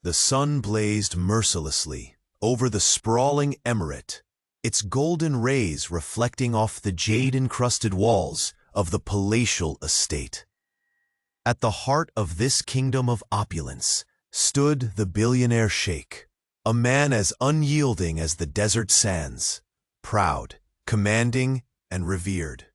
The sun blazed mercilessly over the sprawling emirate, its golden rays reflecting off the jade-encrusted walls of the palatial estate. At the heart of this kingdom of opulence stood the billionaire sheikh, a man as unyielding as the desert sands, proud, commanding, and revered.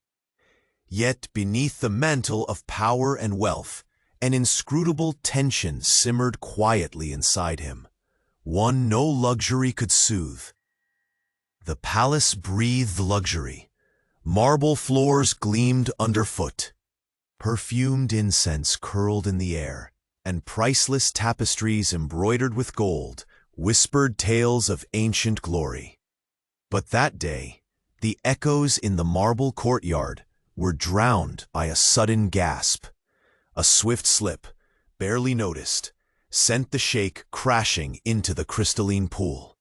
Yet beneath the mantle of power and wealth, an inscrutable tension simmered quietly inside him, one no luxury could soothe. The palace breathed luxury. Marble floors gleamed underfoot. Perfumed incense curled in the air, and priceless tapestries embroidered with gold whispered tales of ancient glory. But that day, the echoes in the marble courtyard were drowned by a sudden gasp. A swift slip, barely noticed, sent the sheikh crashing into the crystalline pool.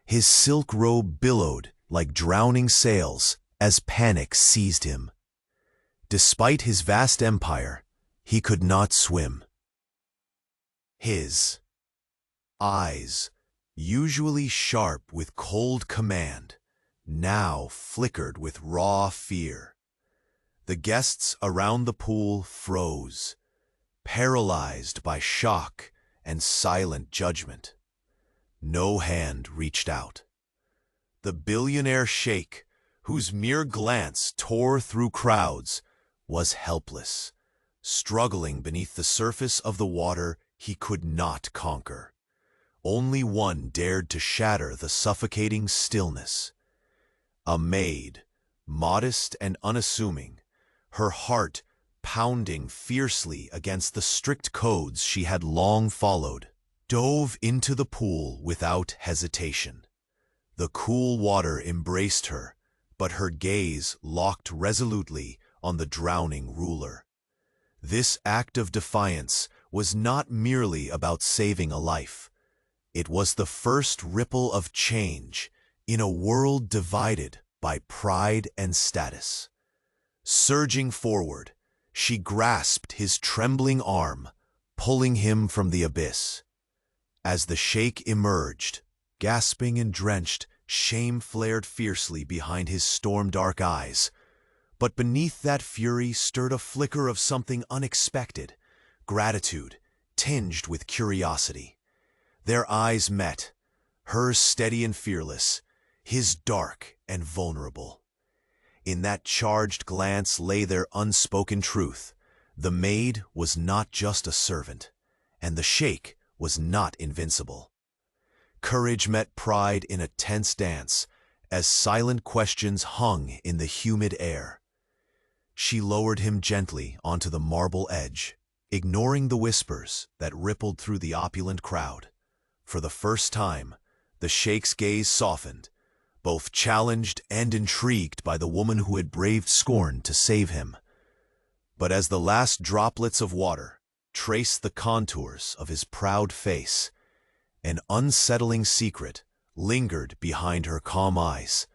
His silk robe billowed like drowning sails as panic seized him. Despite his vast empire, he could not swim. His eyes, usually sharp with cold command, now flickered with raw fear. The guests around the pool froze, paralyzed by shock and silent judgment. No hand reached out. The billionaire sheikh, whose mere glance tore through crowds, was helpless, struggling beneath the surface of the water he could not conquer. Only one dared to shatter the suffocating stillness. A maid, modest and unassuming, her heart pounding fiercely against the strict codes she had long followed, dove into the pool without hesitation. The cool water embraced her, but her gaze locked resolutely on the drowning ruler. This act of defiance was not merely about saving a life. It was the first ripple of change in a world divided by pride and status. Surging forward, she grasped his trembling arm, pulling him from the abyss. As the sheikh emerged, gasping and drenched, shame flared fiercely behind his storm-dark eyes. But beneath that fury stirred a flicker of something unexpected, gratitude, tinged with curiosity. Their eyes met, hers steady and fearless, his dark and vulnerable. In that charged glance lay their unspoken truth. The maid was not just a servant, and the sheikh was not invincible. Courage met pride in a tense dance, as silent questions hung in the humid air. She lowered him gently onto the marble edge, ignoring the whispers that rippled through the opulent crowd. For the first time, the sheikh's gaze softened, both challenged and intrigued by the woman who had braved scorn to save him. But as the last droplets of water traced the contours of his proud face, an unsettling secret lingered behind her calm eyes,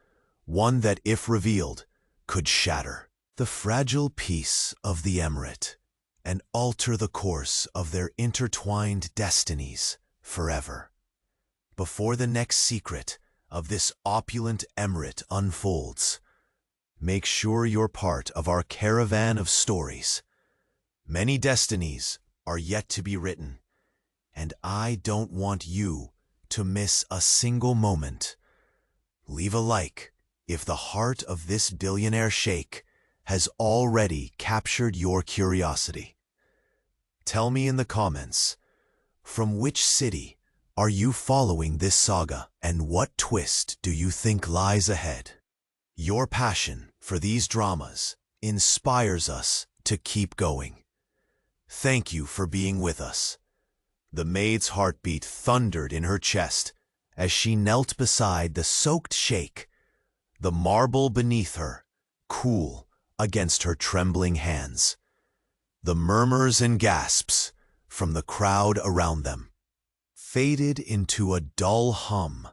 one that, if revealed, could shatter the fragile peace of the emirate and alter the course of their intertwined destinies forever. Before the next secret of this opulent emirate unfolds, make sure you're part of our caravan of stories. Many destinies are yet to be written, and I don't want you to miss a single moment. Leave a like if the heart of this billionaire sheikh has already captured your curiosity. Tell me in the comments, from which city are you following this saga, and what twist do you think lies ahead? Your passion for these dramas inspires us to keep going. Thank you for being with us. The maid's heartbeat thundered in her chest as she knelt beside the soaked sheikh, the marble beneath her, cool against her trembling hands. The murmurs and gasps from the crowd around them faded into a dull hum,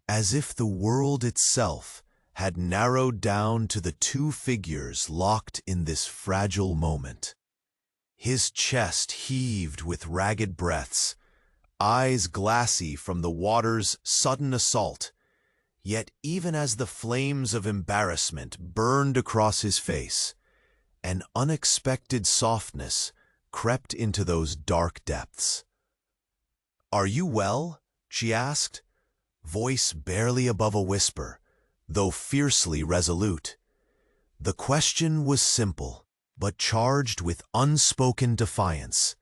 as if the world itself had narrowed down to the two figures locked in this fragile moment. His chest heaved with ragged breaths, eyes glassy from the water's sudden assault. Yet even as the flames of embarrassment burned across his face, an unexpected softness crept into those dark depths. "Are you well?" she asked, voice barely above a whisper, though fiercely resolute. The question was simple, but charged with unspoken defiance.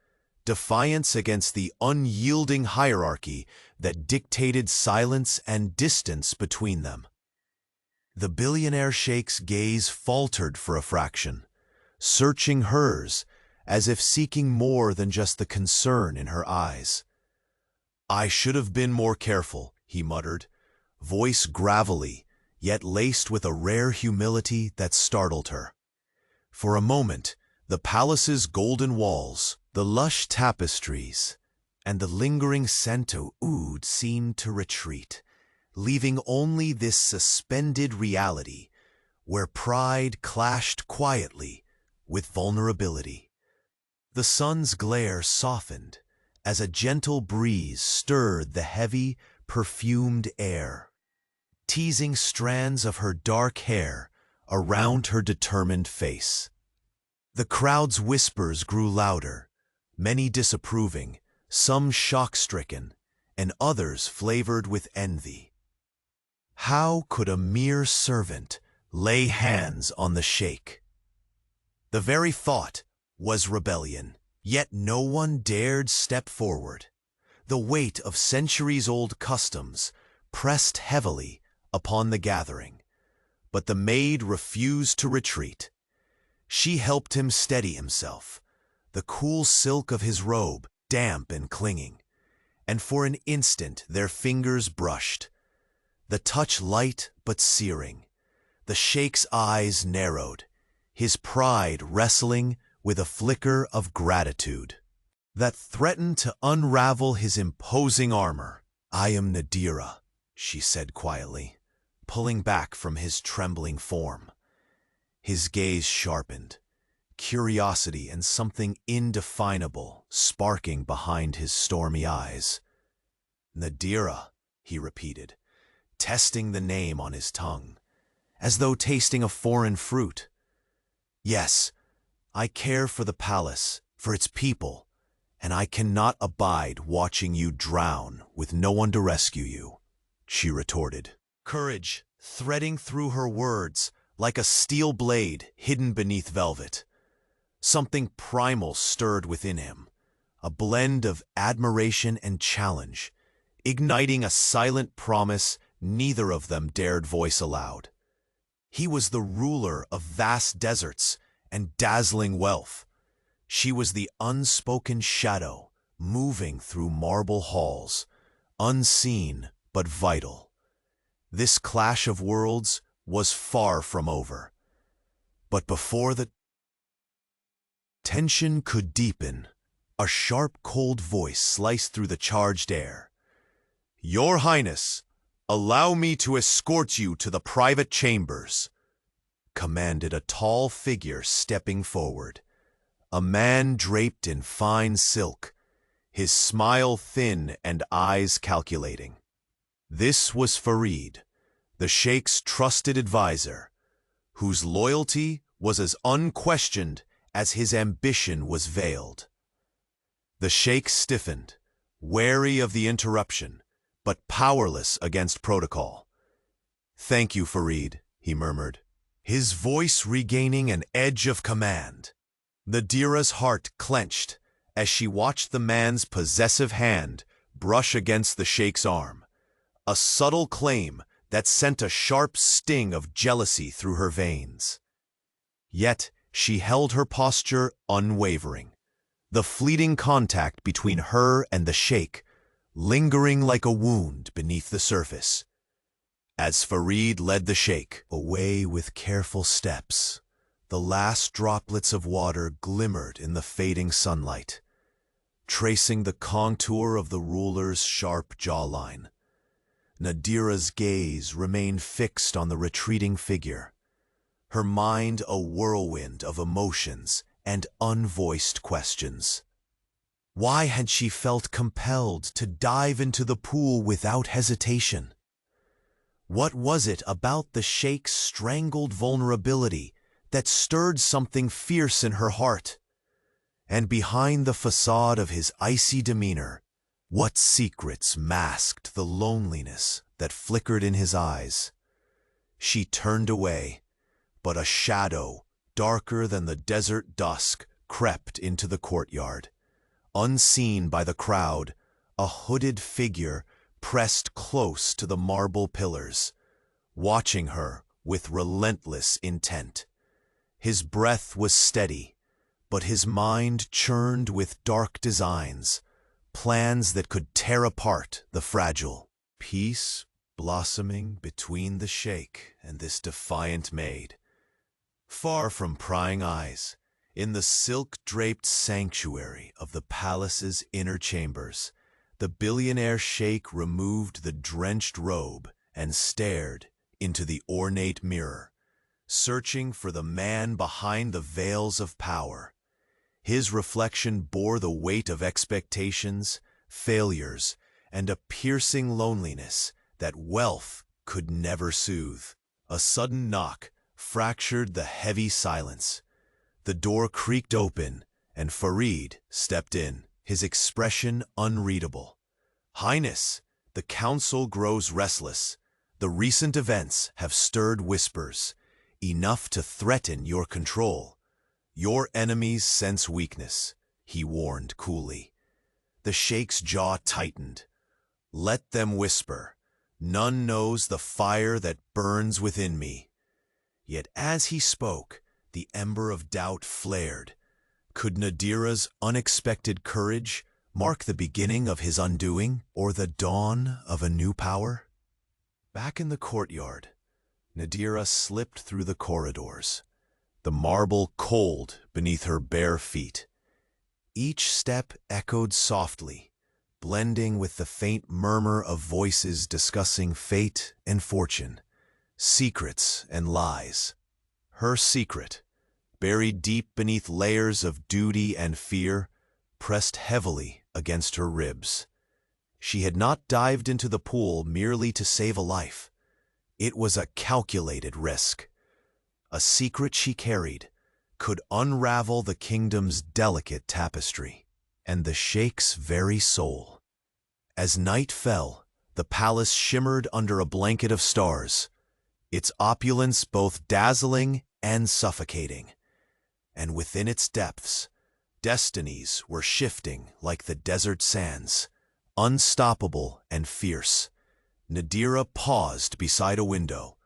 Defiance against the unyielding hierarchy that dictated silence and distance between them. The billionaire Sheikh's gaze faltered for a fraction, searching hers as if seeking more than just the concern in her eyes. "I should have been more careful," he muttered, voice gravelly, yet laced with a rare humility that startled her. For a moment, the palace's golden walls, the lush tapestries, and the lingering scent of oud seemed to retreat, leaving only this suspended reality where pride clashed quietly with vulnerability. The sun's glare softened as a gentle breeze stirred the heavy, perfumed air, teasing strands of her dark hair around her determined face. The crowd's whispers grew louder, many disapproving, some shock-stricken, and others flavored with envy. How could a mere servant lay hands on the sheikh? The very thought was rebellion, yet no one dared step forward. The weight of centuries-old customs pressed heavily upon the gathering, but the maid refused to retreat. She helped him steady himself, the cool silk of his robe damp and clinging, and for an instant their fingers brushed, the touch light but searing. The sheikh's eyes narrowed, his pride wrestling with a flicker of gratitude that threatened to unravel his imposing armor. "I am Nadira," she said quietly, pulling back from his trembling form. His gaze sharpened, curiosity and something indefinable sparking behind his stormy eyes. "Nadira," he repeated, testing the name on his tongue, as though tasting a foreign fruit. "Yes, I care for the palace, for its people, and I cannot abide watching you drown with no one to rescue you," she retorted, courage threading through her words like a steel blade hidden beneath velvet. Something primal stirred within him, a blend of admiration and challenge, igniting a silent promise neither of them dared voice aloud. He was the ruler of vast deserts and dazzling wealth. She was the unspoken shadow moving through marble halls, unseen but vital. This clash of worlds was far from over. But before the tension could deepen, a sharp, cold voice sliced through the charged air. "Your Highness, allow me to escort you to the private chambers," commanded a tall figure stepping forward. A man draped in fine silk, his smile thin and eyes calculating. This was Farid, the sheikh's trusted advisor, whose loyalty was as unquestioned as his ambition was veiled. The sheikh stiffened, wary of the interruption, but powerless against protocol. "Thank you, Farid," he murmured, his voice regaining an edge of command. Nadira's heart clenched as she watched the man's possessive hand brush against the sheikh's arm, a subtle claim that sent a sharp sting of jealousy through her veins. Yet she held her posture unwavering, the fleeting contact between her and the sheikh lingering like a wound beneath the surface. As Farid led the sheikh away with careful steps, the last droplets of water glimmered in the fading sunlight, tracing the contour of the ruler's sharp jawline. Nadira's gaze remained fixed on the retreating figure, her mind a whirlwind of emotions and unvoiced questions. Why had she felt compelled to dive into the pool without hesitation? What was it about the Sheikh's strangled vulnerability that stirred something fierce in her heart? And behind the facade of his icy demeanor, what secrets masked the loneliness that flickered in his eyes? She turned away, but a shadow, darker than the desert dusk, crept into the courtyard. Unseen by the crowd, a hooded figure pressed close to the marble pillars, watching her with relentless intent. His breath was steady, but his mind churned with dark designs, plans that could tear apart the fragile. Peace blossoming between the Sheikh and this defiant maid. Far from prying eyes, in the silk-draped sanctuary of the palace's inner chambers, the billionaire Sheikh removed the drenched robe and stared into the ornate mirror, searching for the man behind the veils of power. His reflection bore the weight of expectations, failures, and a piercing loneliness that wealth could never soothe. A sudden knock fractured the heavy silence. The door creaked open, and Farid stepped in, his expression unreadable. "Highness, the council grows restless. The recent events have stirred whispers, enough to threaten your control. Your enemies sense weakness," he warned coolly. The Sheikh's jaw tightened. "Let them whisper. None knows the fire that burns within me." Yet as he spoke, the ember of doubt flared. Could Nadira's unexpected courage mark the beginning of his undoing, or the dawn of a new power? Back in the courtyard, Nadira slipped through the corridors, the marble cold beneath her bare feet. Each step echoed softly, blending with the faint murmur of voices discussing fate and fortune, secrets and lies. Her secret, buried deep beneath layers of duty and fear, pressed heavily against her ribs. She had not dived into the pool merely to save a life. It was a calculated risk. A secret she carried could unravel the kingdom's delicate tapestry and the Sheikh's very soul. As night fell, the palace shimmered under a blanket of stars, its opulence both dazzling and suffocating. And within its depths, destinies were shifting like the desert sands, unstoppable and fierce. Nadira paused beside a window,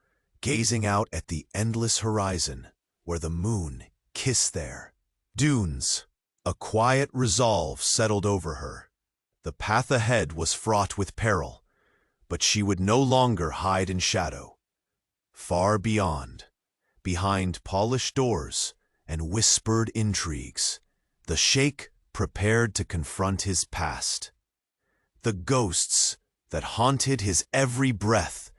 gazing out at the endless horizon where the moon kissed their dunes. A quiet resolve settled over her. The path ahead was fraught with peril, but she would no longer hide in shadow. Far beyond, behind polished doors and whispered intrigues, the Sheikh prepared to confront his past. The ghosts that haunted his every breath,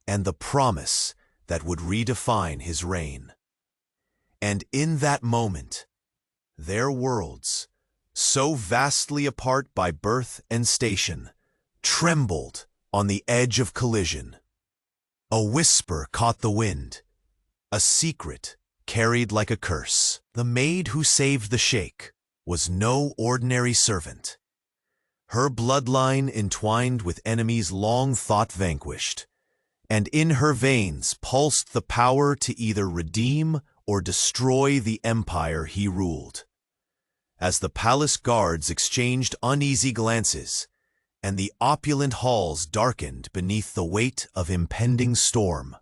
and the promise that would redefine his reign. And in that moment, their worlds, so vastly apart by birth and station, trembled on the edge of collision. A whisper caught the wind, a secret carried like a curse. The maid who saved the Sheikh was no ordinary servant. Her bloodline entwined with enemies long thought vanquished, and in her veins pulsed the power to either redeem or destroy the empire he ruled. As the palace guards exchanged uneasy glances, and the opulent halls darkened beneath the weight of impending storm,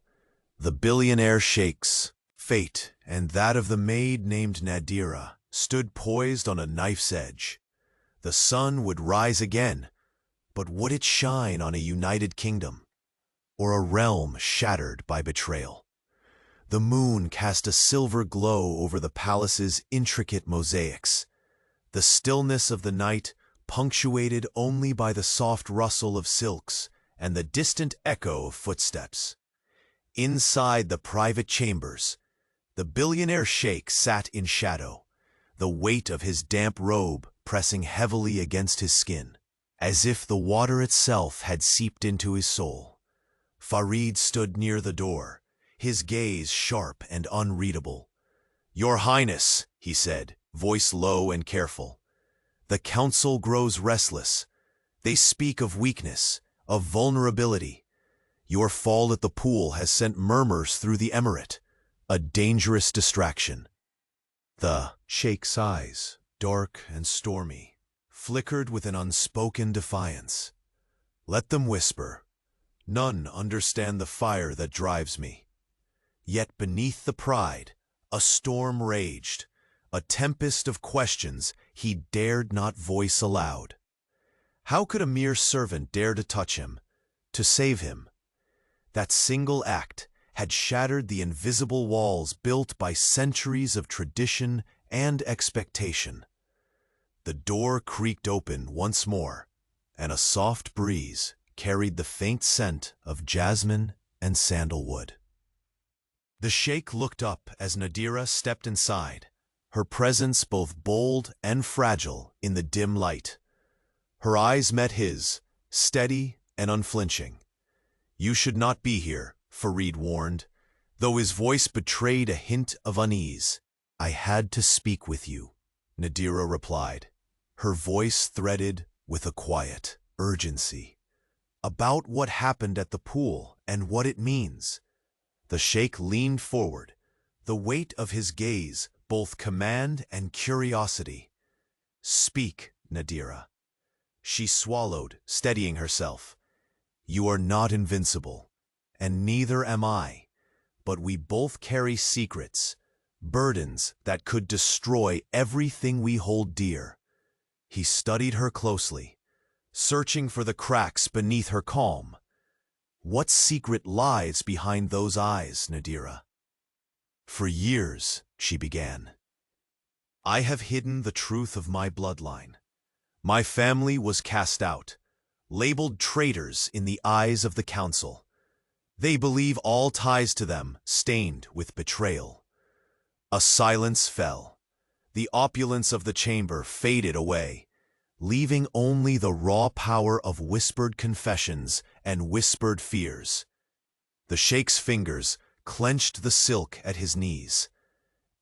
the billionaire Sheikh's fate and that of the maid named Nadira stood poised on a knife's edge. The sun would rise again, but would it shine on a united kingdom, or a realm shattered by betrayal? The moon cast a silver glow over the palace's intricate mosaics, the stillness of the night punctuated only by the soft rustle of silks and the distant echo of footsteps. Inside the private chambers, the billionaire Sheikh sat in shadow, the weight of his damp robe pressing heavily against his skin, as if the water itself had seeped into his soul. Farid stood near the door, his gaze sharp and unreadable. "Your Highness," he said, voice low and careful. "The council grows restless. They speak of weakness, of vulnerability. Your fall at the pool has sent murmurs through the emirate, a dangerous distraction." The Sheikh's eyes, dark and stormy, flickered with an unspoken defiance. "Let them whisper. None understand the fire that drives me." Yet beneath the pride, a storm raged, a tempest of questions he dared not voice aloud. How could a mere servant dare to touch him, to save him? That single act had shattered the invisible walls built by centuries of tradition and expectation. The door creaked open once more, and a soft breeze carried the faint scent of jasmine and sandalwood. The Sheikh looked up as Nadira stepped inside, her presence both bold and fragile in the dim light. Her eyes met his, steady and unflinching. "You should not be here," Farid warned, though his voice betrayed a hint of unease. "I had to speak with you," Nadira replied, her voice threaded with a quiet urgency. "About what happened at the pool and what it means." The Sheikh leaned forward, the weight of his gaze both command and curiosity. "Speak, Nadira." She swallowed, steadying herself. "You are not invincible, and neither am I, but we both carry secrets, burdens that could destroy everything we hold dear." He studied her closely, searching for the cracks beneath her calm. "What secret lies behind those eyes, Nadira?" "For years," she began, "I have hidden the truth of my bloodline. My family was cast out, labeled traitors in the eyes of the council. They believe all ties to them stained with betrayal." A silence fell. The opulence of the chamber faded away, leaving only the raw power of whispered confessions and whispered fears. The Sheikh's fingers clenched the silk at his knees.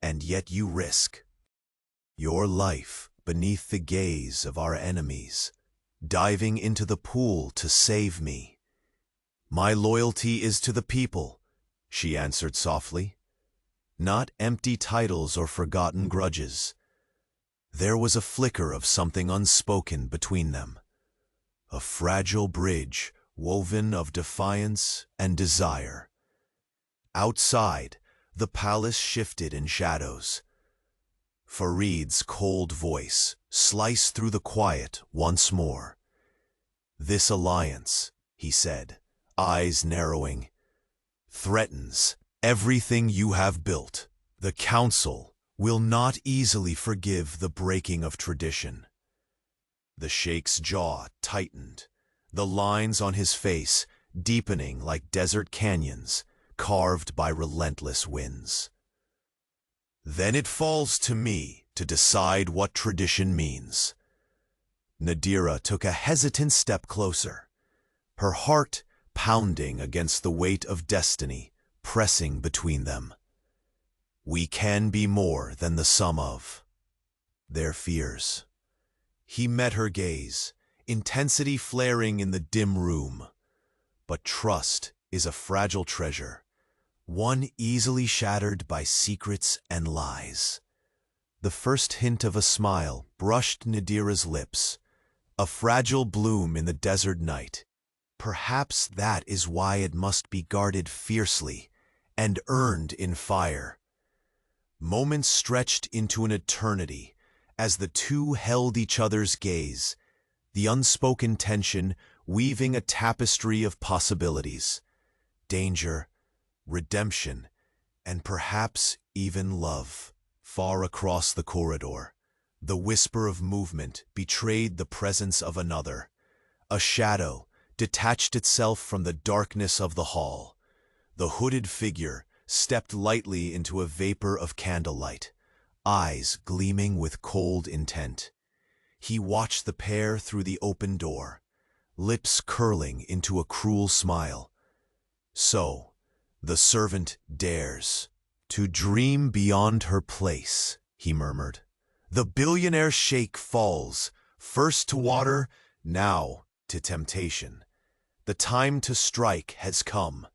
"And yet you risk your life beneath the gaze of our enemies, diving into the pool to save me." "My loyalty is to the people," she answered softly. "Not empty titles or forgotten grudges." There was a flicker of something unspoken between them, a fragile bridge woven of defiance and desire. Outside, the palace shifted in shadows. Farid's cold voice sliced through the quiet once more. "This alliance," he said, eyes narrowing, "threatens everything you have built. The council will not easily forgive the breaking of tradition." The Sheikh's jaw tightened, the lines on his face deepening like desert canyons carved by relentless winds. "Then it falls to me to decide what tradition means." Nadira took a hesitant step closer, her heart pounding against the weight of destiny pressing between them. "We can be more than the sum of their fears." He met her gaze, intensity flaring in the dim room. But trust is a fragile treasure, one easily shattered by secrets and lies. The first hint of a smile brushed Nadira's lips, a fragile bloom in the desert night. Perhaps that is why it must be guarded fiercely and earned in fire. Moments stretched into an eternity as the two held each other's gaze, the unspoken tension weaving a tapestry of possibilities. Danger, redemption, and perhaps even love. Far across the corridor, the whisper of movement betrayed the presence of another. A shadow detached itself from the darkness of the hall. The hooded figure stepped lightly into a vapor of candlelight, eyes gleaming with cold intent. He watched the pair through the open door, lips curling into a cruel smile. So, the servant dares to dream beyond her place, he murmured. The billionaire sheikh falls, first to water, now to temptation. The time to strike has come.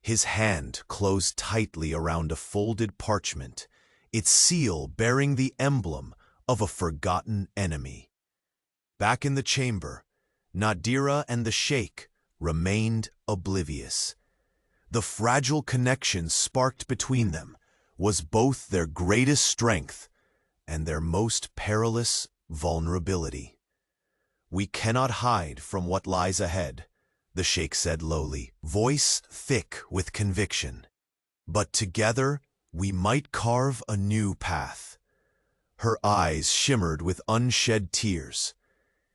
His hand closed tightly around a folded parchment, its seal bearing the emblem of a forgotten enemy. Back in the chamber, Nadira and the sheikh remained oblivious. The fragile connection sparked between them was both their greatest strength and their most perilous vulnerability. We cannot hide from what lies ahead, the sheikh said lowly, voice thick with conviction. But together we might carve a new path. Her eyes shimmered with unshed tears.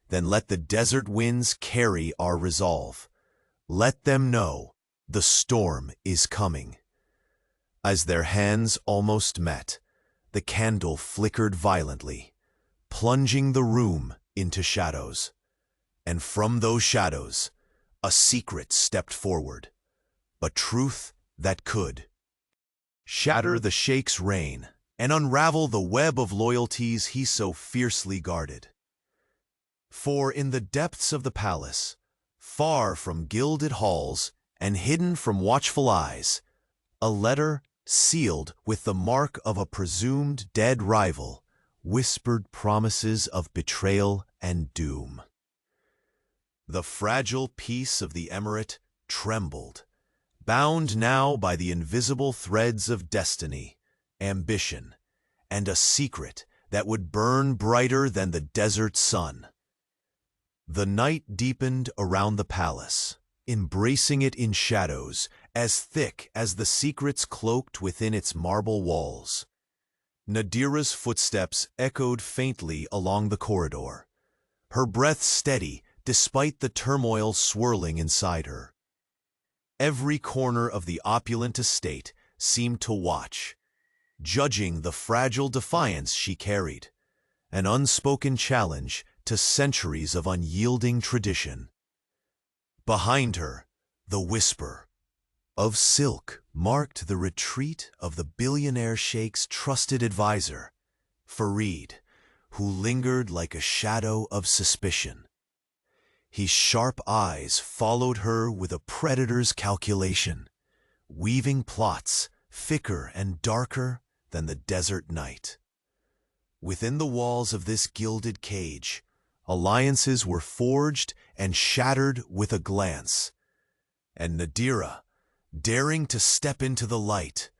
Then let the desert winds carry our resolve. Let them know the storm is coming. As their hands almost met, the candle flickered violently, plunging the room into shadows. And from those shadows, a secret stepped forward, a truth that could shatter the sheikh's reign and unravel the web of loyalties he so fiercely guarded. For in the depths of the palace, far from gilded halls and hidden from watchful eyes, a letter sealed with the mark of a presumed dead rival, whispered promises of betrayal and doom. The fragile peace of the emirate trembled, bound now by the invisible threads of destiny, ambition, and a secret that would burn brighter than the desert sun. The night deepened around the palace, embracing it in shadows as thick as the secrets cloaked within its marble walls. Nadira's footsteps echoed faintly along the corridor, her breath steady despite the turmoil swirling inside her. Every corner of the opulent estate seemed to watch, judging the fragile defiance she carried, an unspoken challenge to centuries of unyielding tradition. Behind her, the whisper of silk marked the retreat of the billionaire sheikh's trusted advisor, Farid, who lingered like a shadow of suspicion. His sharp eyes followed her with a predator's calculation, weaving plots thicker and darker than the desert night. Within the walls of this gilded cage, alliances were forged and shattered with a glance, and Nadira, daring to step into the light,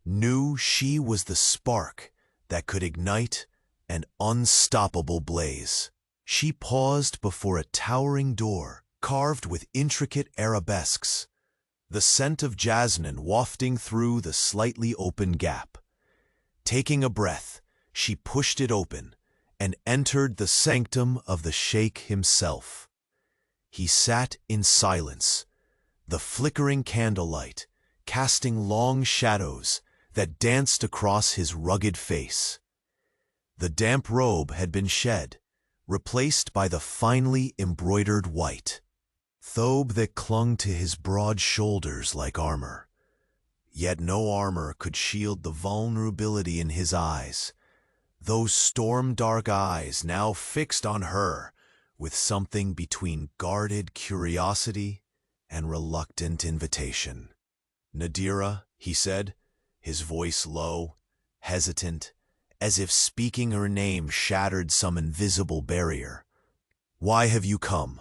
knew she was the spark that could ignite an unstoppable blaze. She paused before a towering door carved with intricate arabesques, the scent of jasmine wafting through the slightly open gap. Taking a breath, she pushed it open and entered the sanctum of the sheikh himself. He sat in silence, the flickering candlelight casting long shadows that danced across his rugged face. The damp robe had been shed, replaced by the finely embroidered white thobe that clung to his broad shoulders like armor. Yet no armor could shield the vulnerability in his eyes, those storm-dark eyes now fixed on her with something between guarded curiosity and reluctant invitation. "Nadira," he said, his voice low, hesitant, as if speaking her name shattered some invisible barrier. "Why have you come?"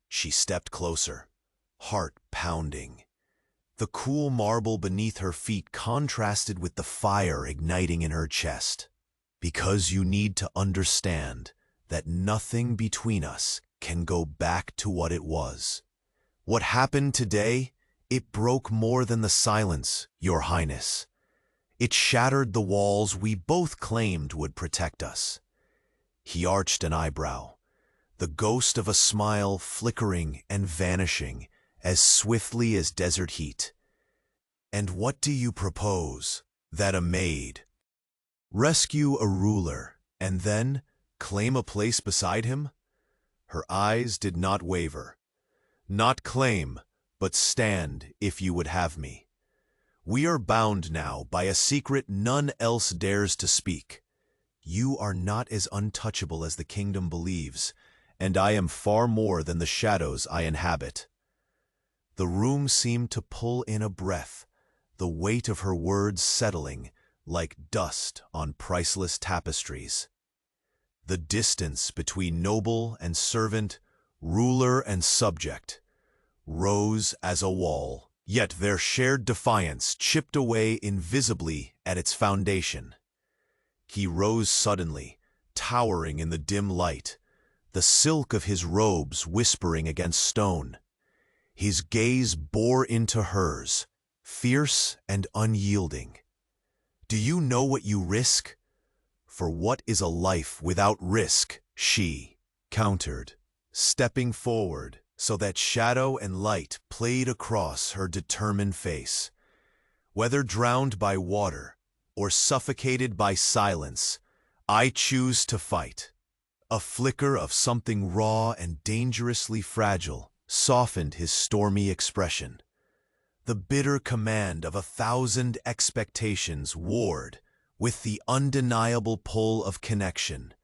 She stepped closer, heart pounding. The cool marble beneath her feet contrasted with the fire igniting in her chest. "Because you need to understand that nothing between us can go back to what it was. What happened today, it broke more than the silence, Your Highness. It shattered the walls we both claimed would protect us." He arched an eyebrow, the ghost of a smile flickering and vanishing as swiftly as desert heat. "And what do you propose? That a maid rescue a ruler and then Claim a place beside him? Her eyes did not waver. Not claim, but stand if you would have me. We are bound now by a secret none else dares to speak. You are not as untouchable as the kingdom believes, and I am far more than the shadows I inhabit. The room seemed to pull in a breath, the weight of her words settling like dust on priceless tapestries. The distance between noble and servant, ruler and subject, rose as a wall, yet their shared defiance chipped away invisibly at its foundation. He rose suddenly, towering in the dim light, the silk of his robes whispering against stone. His gaze bore into hers, fierce and unyielding. Do you know what you risk? For what is a life without risk? She countered, stepping forward so that shadow and light played across her determined face. Whether drowned by water or suffocated by silence, I choose to fight. A flicker of something raw and dangerously fragile softened his stormy expression. The bitter command of 1,000 expectations warred with the undeniable pull of connection,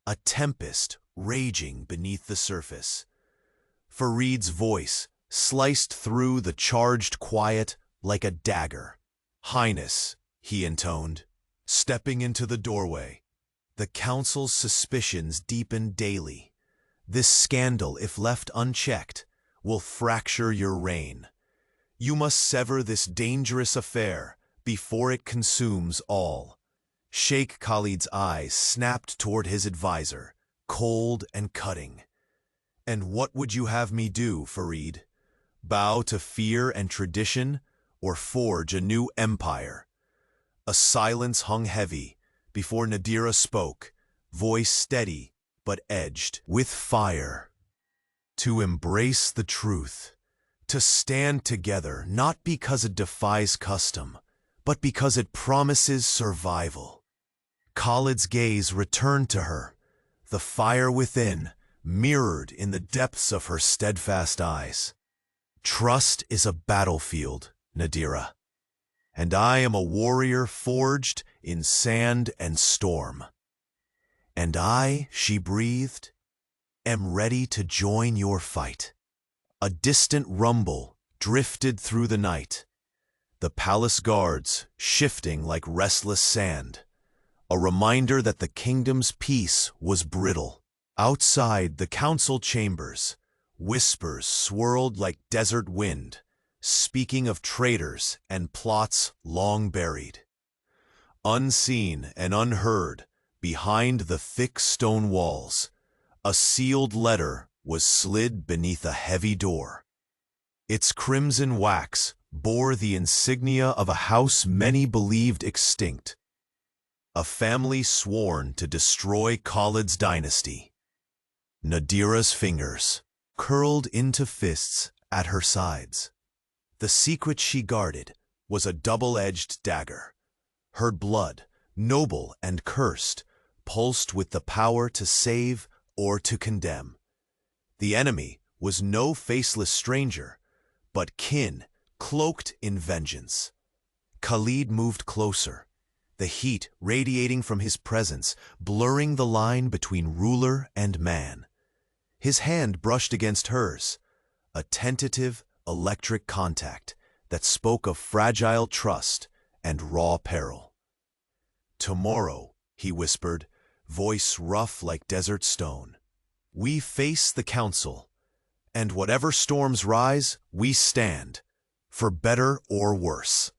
a tempest raging beneath the surface. Farid's voice sliced through the charged quiet like a dagger. "Highness," he intoned, stepping into the doorway. The council's suspicions deepen daily. This scandal, if left unchecked, will fracture your reign. You must sever this dangerous affair before it consumes all. Sheikh Khalid's eyes snapped toward his advisor, cold and cutting. And what would you have me do, Farid? Bow to fear and tradition, or forge a new empire? A silence hung heavy before Nadira spoke, voice steady but edged with fire. To embrace the truth, to stand together not because it defies custom, but because it promises survival. Khalid's gaze returned to her, the fire within mirrored in the depths of her steadfast eyes. Trust is a battlefield, Nadira, and I am a warrior forged in sand and storm. And I, she breathed, am ready to join your fight. A distant rumble drifted through the night, the palace guards shifting like restless sand, a reminder that the kingdom's peace was brittle. Outside the council chambers, whispers swirled like desert wind, speaking of traitors and plots long buried. Unseen and unheard, behind the thick stone walls, a sealed letter was slid beneath a heavy door. Its crimson wax bore the insignia of a house many believed extinct, a family sworn to destroy Khalid's dynasty. Nadira's fingers curled into fists at her sides. The secret she guarded was a double-edged dagger. Her blood, noble and cursed, pulsed with the power to save or to condemn. The enemy was no faceless stranger, but kin cloaked in vengeance. Khalid moved closer, the heat radiating from his presence, blurring the line between ruler and man. His hand brushed against hers, a tentative, electric contact that spoke of fragile trust and raw peril. "Tomorrow," he whispered, voice rough like desert stone, "we face the council, and whatever storms rise, we stand, for better or worse."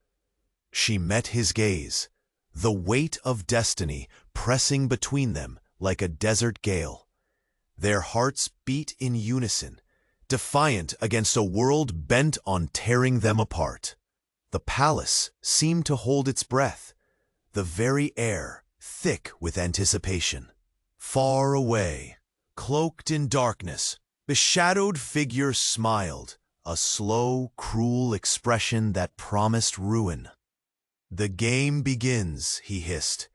She met his gaze, the weight of destiny pressing between them like a desert gale. Their hearts beat in unison, defiant against a world bent on tearing them apart. The palace seemed to hold its breath, the very air thick with anticipation. Far away, cloaked in darkness, the shadowed figure smiled, a slow, cruel expression that promised ruin. "The game begins," he hissed,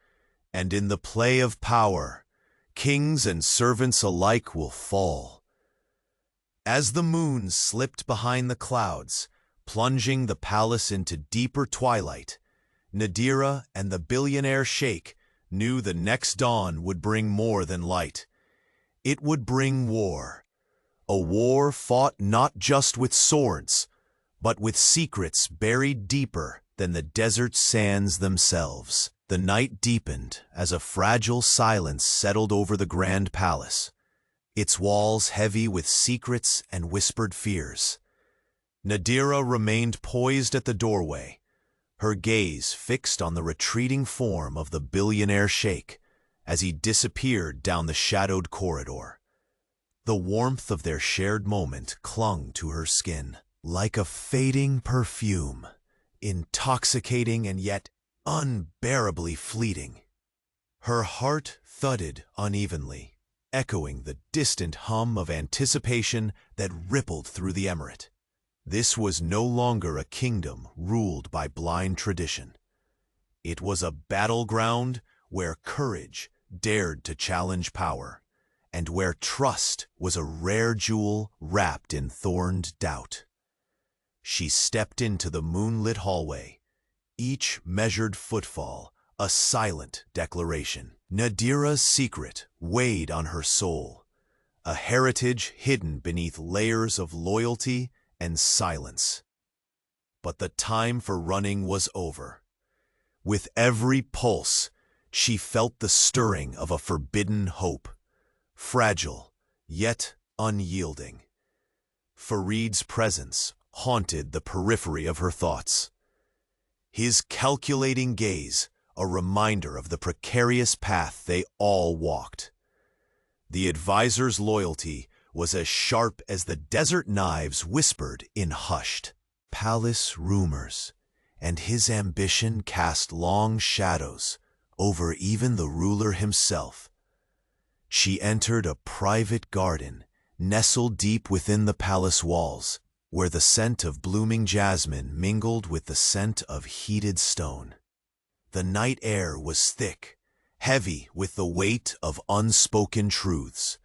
"and in the play of power, Kings and servants alike will fall. As the moon slipped behind the clouds, plunging the palace into deeper twilight, Nadira and the Billionaire Sheikh knew the next dawn would bring more than light. It would bring war. A war fought not just with swords, but with secrets buried deeper than the desert sands themselves. The night deepened as a fragile silence settled over the grand palace, its walls heavy with secrets and whispered fears. Nadira remained poised at the doorway, her gaze fixed on the retreating form of the Billionaire Sheikh as he disappeared down the shadowed corridor. The warmth of their shared moment clung to her skin, like a fading perfume, intoxicating and yet unbearably fleeting. Her heart thudded unevenly, echoing the distant hum of anticipation that rippled through the emirate. This was no longer a kingdom ruled by blind tradition. It was a battleground where courage dared to challenge power, and where trust was a rare jewel wrapped in thorned doubt. She stepped into the moonlit hallway, each measured footfall a silent declaration. Nadira's secret weighed on her soul, a heritage hidden beneath layers of loyalty and silence. But the time for running was over. With every pulse, she felt the stirring of a forbidden hope, fragile, yet unyielding. Farid's presence haunted the periphery of her thoughts. His calculating gaze, a reminder of the precarious path they all walked. The advisor's loyalty was as sharp as the desert knives whispered in hushed palace rumors, and his ambition cast long shadows over even the ruler himself. She entered a private garden, nestled deep within the palace walls, where the scent of blooming jasmine mingled with the scent of heated stone. The night air was thick, heavy with the weight of unspoken truths.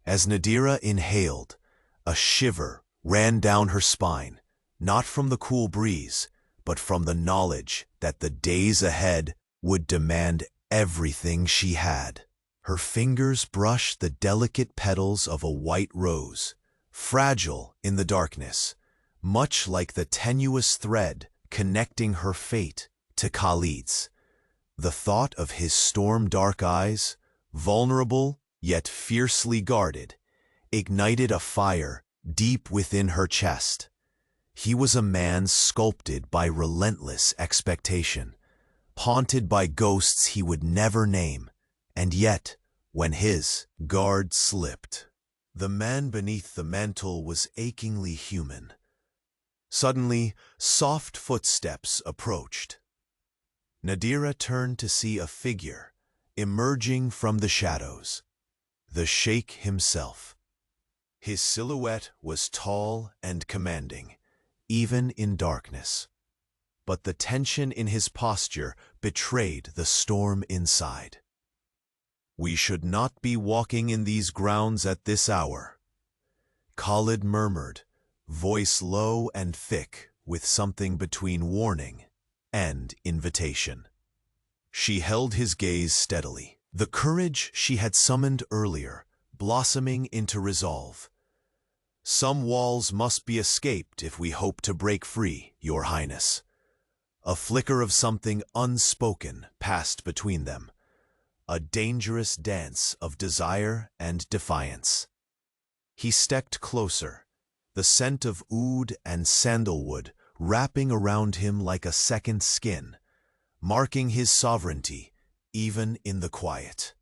As Nadira inhaled, a shiver ran down her spine, not from the cool breeze, but from the knowledge that the days ahead would demand everything she had. Her fingers brushed the delicate petals of a white rose, fragile in the darkness, much like the tenuous thread connecting her fate to Khalid's. The thought of his storm-dark eyes, vulnerable yet fiercely guarded, ignited a fire deep within her chest. He was a man sculpted by relentless expectation, haunted by ghosts he would never name, and yet, when his guard slipped, the man beneath the mantle was achingly human. Suddenly, soft footsteps approached. Nadira turned to see a figure emerging from the shadows, the Sheikh himself. His silhouette was tall and commanding, even in darkness. But the tension in his posture betrayed the storm inside. "We should not be walking in these grounds at this hour," Khalid murmured, voice low and thick with something between warning and invitation. She held his gaze steadily, the courage she had summoned earlier blossoming into resolve. "Some walls must be escaped if we hope to break free, Your Highness." A flicker of something unspoken passed between them, a dangerous dance of desire and defiance. He stepped closer, the scent of oud and sandalwood wrapping around him like a second skin, marking his sovereignty even in the quiet.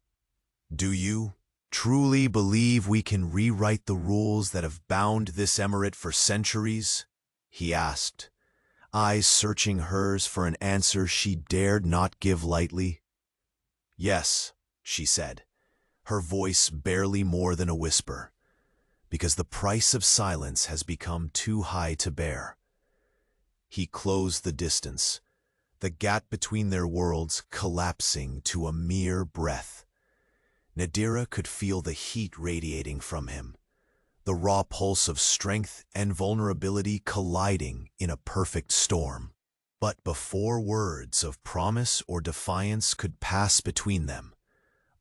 "Do you truly believe we can rewrite the rules that have bound this emirate for centuries?" he asked, eyes searching hers for an answer she dared not give lightly. "Yes," she said, her voice barely more than a whisper, "because the price of silence has become too high to bear." He closed the distance, the gap between their worlds collapsing to a mere breath. Nadira could feel the heat radiating from him, the raw pulse of strength and vulnerability colliding in a perfect storm. But before words of promise or defiance could pass between them,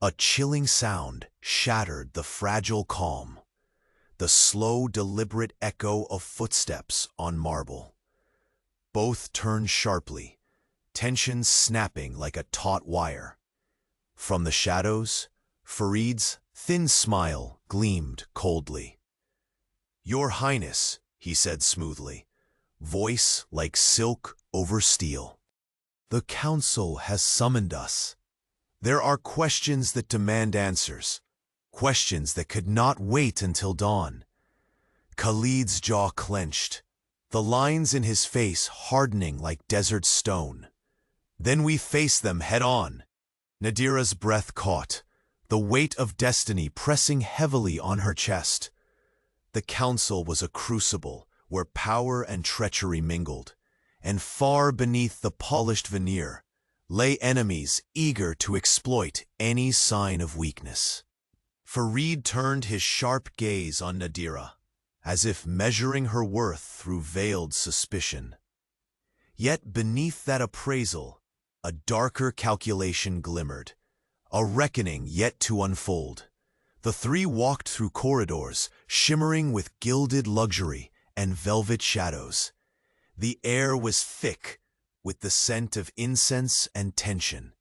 a chilling sound shattered the fragile calm, the slow, deliberate echo of footsteps on marble. Both turned sharply, tension snapping like a taut wire. From the shadows, Farid's thin smile gleamed coldly. "Your Highness," he said smoothly, voice like silk over steel. "The council has summoned us. There are questions that demand answers, questions that could not wait until dawn." Khalid's jaw clenched, the lines in his face hardening like desert stone. "Then we face them head-on." Nadira's breath caught, the weight of destiny pressing heavily on her chest. The council was a crucible where power and treachery mingled, and far beneath the polished veneer lay enemies eager to exploit any sign of weakness. Farid turned his sharp gaze on Nadira, as if measuring her worth through veiled suspicion. Yet beneath that appraisal, a darker calculation glimmered, a reckoning yet to unfold. The three walked through corridors, shimmering with gilded luxury and velvet shadows. The air was thick with the scent of incense and tension,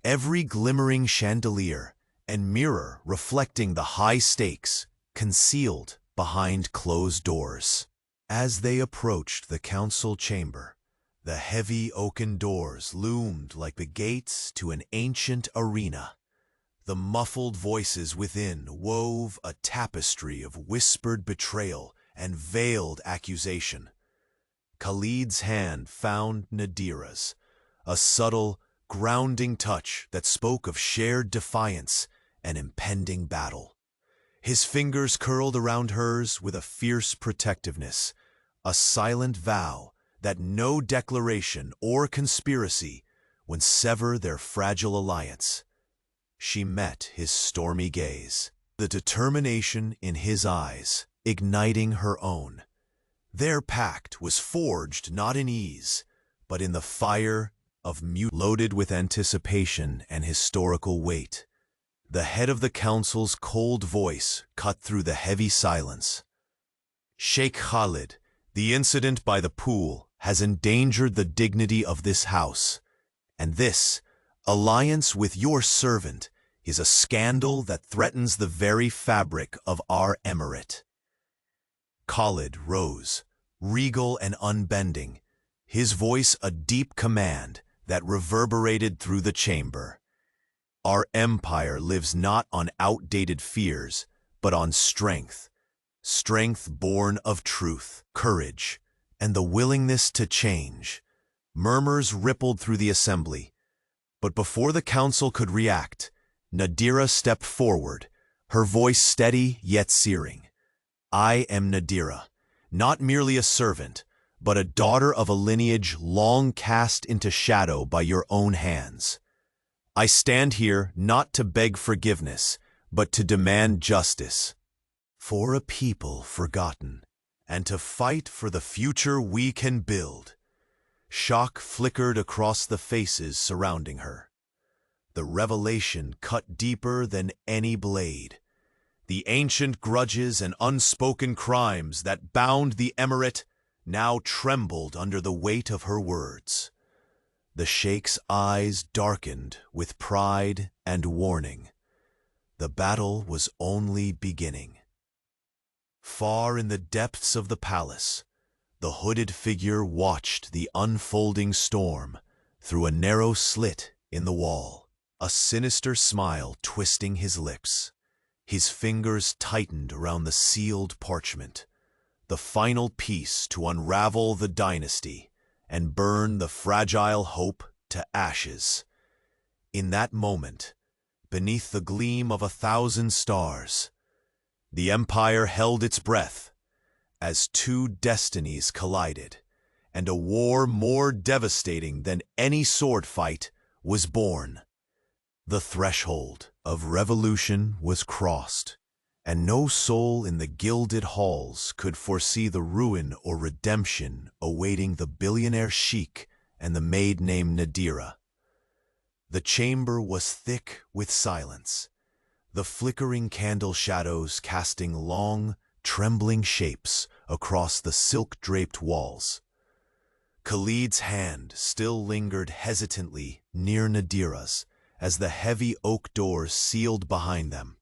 every glimmering chandelier and mirror reflecting the high stakes concealed behind closed doors. As they approached the council chamber, the heavy oaken doors loomed like the gates to an ancient arena. The muffled voices within wove a tapestry of whispered betrayal and veiled accusation. Khalid's hand found Nadira's, a subtle, grounding touch that spoke of shared defiance and impending battle. His fingers curled around hers with a fierce protectiveness, a silent vow that no declaration or conspiracy would sever their fragile alliance. She met his stormy gaze, the determination in his eyes igniting her own. Their pact was forged not in ease, but in the fire of loaded with anticipation and historical weight. The head of the council's cold voice cut through the heavy silence. "Sheikh Khalid, the incident by the pool has endangered the dignity of this house, and this alliance with your servant is a scandal that threatens the very fabric of our emirate." Khalid rose, regal and unbending, his voice a deep command that reverberated through the chamber. "Our empire lives not on outdated fears, but on strength. Strength born of truth, courage, and the willingness to change." Murmurs rippled through the assembly, but before the council could react, Nadira stepped forward, her voice steady yet searing. "I am Nadira, not merely a servant, but a daughter of a lineage long cast into shadow by your own hands. I stand here not to beg forgiveness, but to demand justice for a people forgotten, and to fight for the future we can build." Shock flickered across the faces surrounding her. The revelation cut deeper than any blade. The ancient grudges and unspoken crimes that bound the emirate now trembled under the weight of her words. The Sheikh's eyes darkened with pride and warning. The battle was only beginning. Far in the depths of the palace, the hooded figure watched the unfolding storm through a narrow slit in the wall, a sinister smile twisting his lips. His fingers tightened around the sealed parchment, the final piece to unravel the dynasty and burn the fragile hope to ashes. In that moment, beneath the gleam of 1,000 stars, the empire held its breath as two destinies collided, and a war more devastating than any sword fight was born. The threshold of revolution was crossed, and no soul in the gilded halls could foresee the ruin or redemption awaiting the billionaire Sheikh and the maid named Nadira. The chamber was thick with silence, the flickering candle shadows casting long, trembling shapes across the silk-draped walls. Khalid's hand still lingered hesitantly near Nadira's as the heavy oak doors sealed behind them,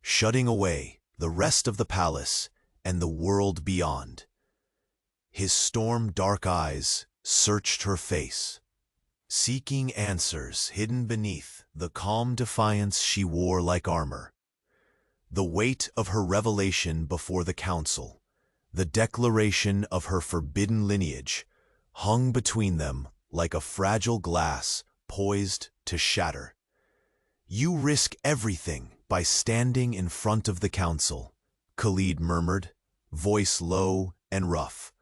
shutting away the rest of the palace and the world beyond. His storm-dark eyes searched her face, seeking answers hidden beneath the calm defiance she wore like armor. The weight of her revelation before the council, the declaration of her forbidden lineage, hung between them like a fragile glass poised to shatter. "You risk everything by standing in front of the council," Khalid murmured, voice low and rough.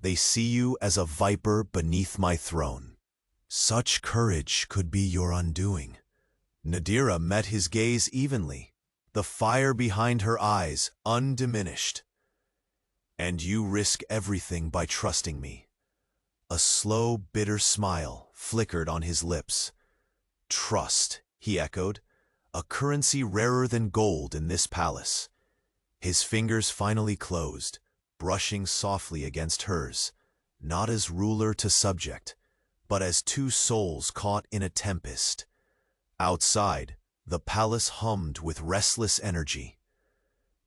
"They see you as a viper beneath my throne. Such courage could be your undoing." Nadira met his gaze evenly, the fire behind her eyes undiminished. "And you risk everything by trusting me." A slow, bitter smile flickered on his lips. "Trust," he echoed, "a currency rarer than gold in this palace." His fingers finally closed, brushing softly against hers, not as ruler to subject, but as two souls caught in a tempest. Outside, the palace hummed with restless energy.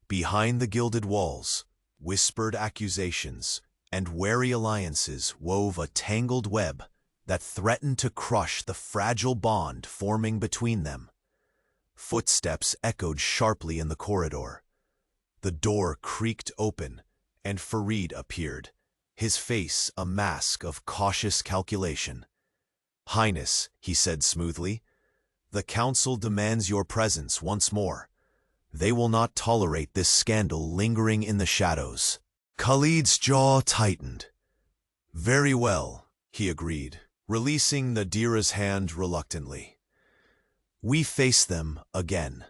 Behind the gilded walls, whispered accusations and wary alliances wove a tangled web that threatened to crush the fragile bond forming between them. Footsteps echoed sharply in the corridor. The door creaked open, and Farid appeared, his face a mask of cautious calculation. "Highness," he said smoothly, "the council demands your presence once more. They will not tolerate this scandal lingering in the shadows." Khalid's jaw tightened. "Very well," he agreed, releasing Nadira's hand reluctantly. "We face them again."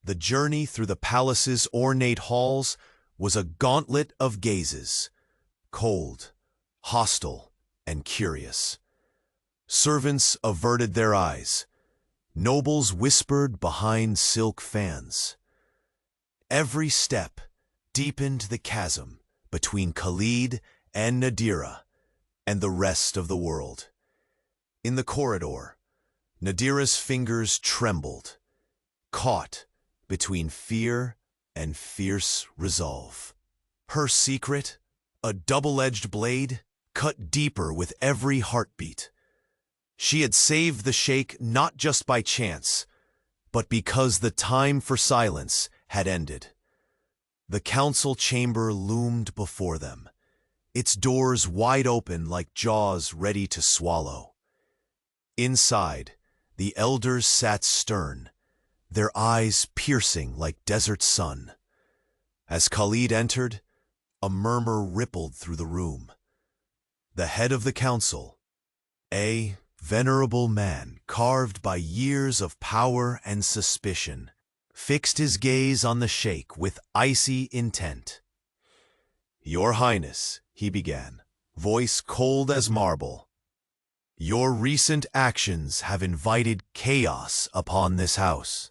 The journey through the palace's ornate halls was a gauntlet of gazes, cold, hostile, and curious. Servants averted their eyes. Nobles whispered behind silk fans. Every step deepened the chasm between Khalid and Nadira and the rest of the world. In the corridor, Nadira's fingers trembled, caught between fear and fierce resolve. Her secret, a double-edged blade, cut deeper with every heartbeat. She had saved the Sheikh not just by chance, but because the time for silence had ended. The council chamber loomed before them, its doors wide open like jaws ready to swallow. Inside, the elders sat stern, their eyes piercing like desert sun. As Khalid entered, a murmur rippled through the room. The head of the council, a venerable man carved by years of power and suspicion, fixed his gaze on the Sheikh with icy intent. "Your Highness," he began, voice cold as marble, "your recent actions have invited chaos upon this house.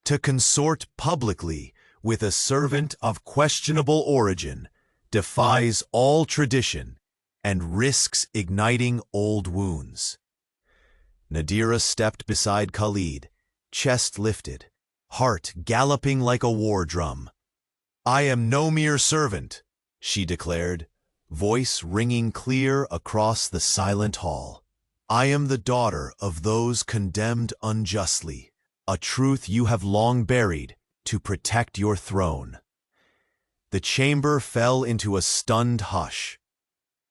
To consort publicly with a servant of questionable origin defies all tradition and risks igniting old wounds." Nadira stepped beside Khalid, chest lifted, heart galloping like a war drum. "I am no mere servant," she declared, voice ringing clear across the silent hall. "I am the daughter of those condemned unjustly, a truth you have long buried to protect your throne." The chamber fell into a stunned hush.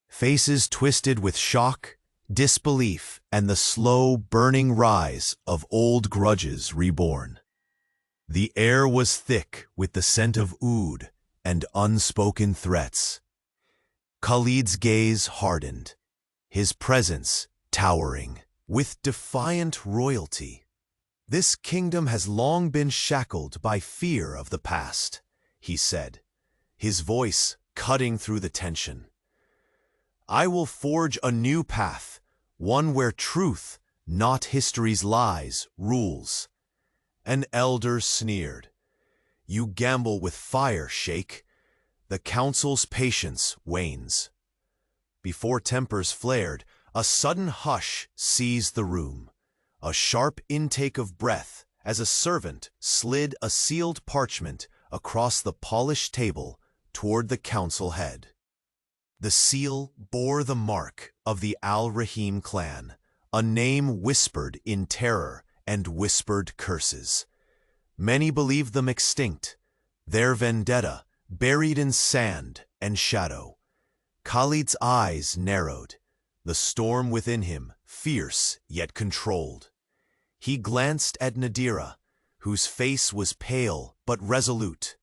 Faces twisted with shock, disbelief, and the slow, burning rise of old grudges reborn. The air was thick with the scent of oud and unspoken threats. Khalid's gaze hardened, his presence towering. With defiant royalty, "This kingdom has long been shackled by fear of the past," he said, his voice cutting through the tension. "I will forge a new path, one where truth, not history's lies, rules." An elder sneered. "You gamble with fire, Sheikh. The council's patience wanes." Before tempers flared, a sudden hush seized the room, a sharp intake of breath as a servant slid a sealed parchment across the polished table toward the council head. The seal bore the mark of the Al-Rahim clan, a name whispered in terror and whispered curses. Many believed them extinct, their vendetta buried in sand and shadow. Khalid's eyes narrowed, the storm within him fierce yet controlled. He glanced at Nadira, whose face was pale but resolute.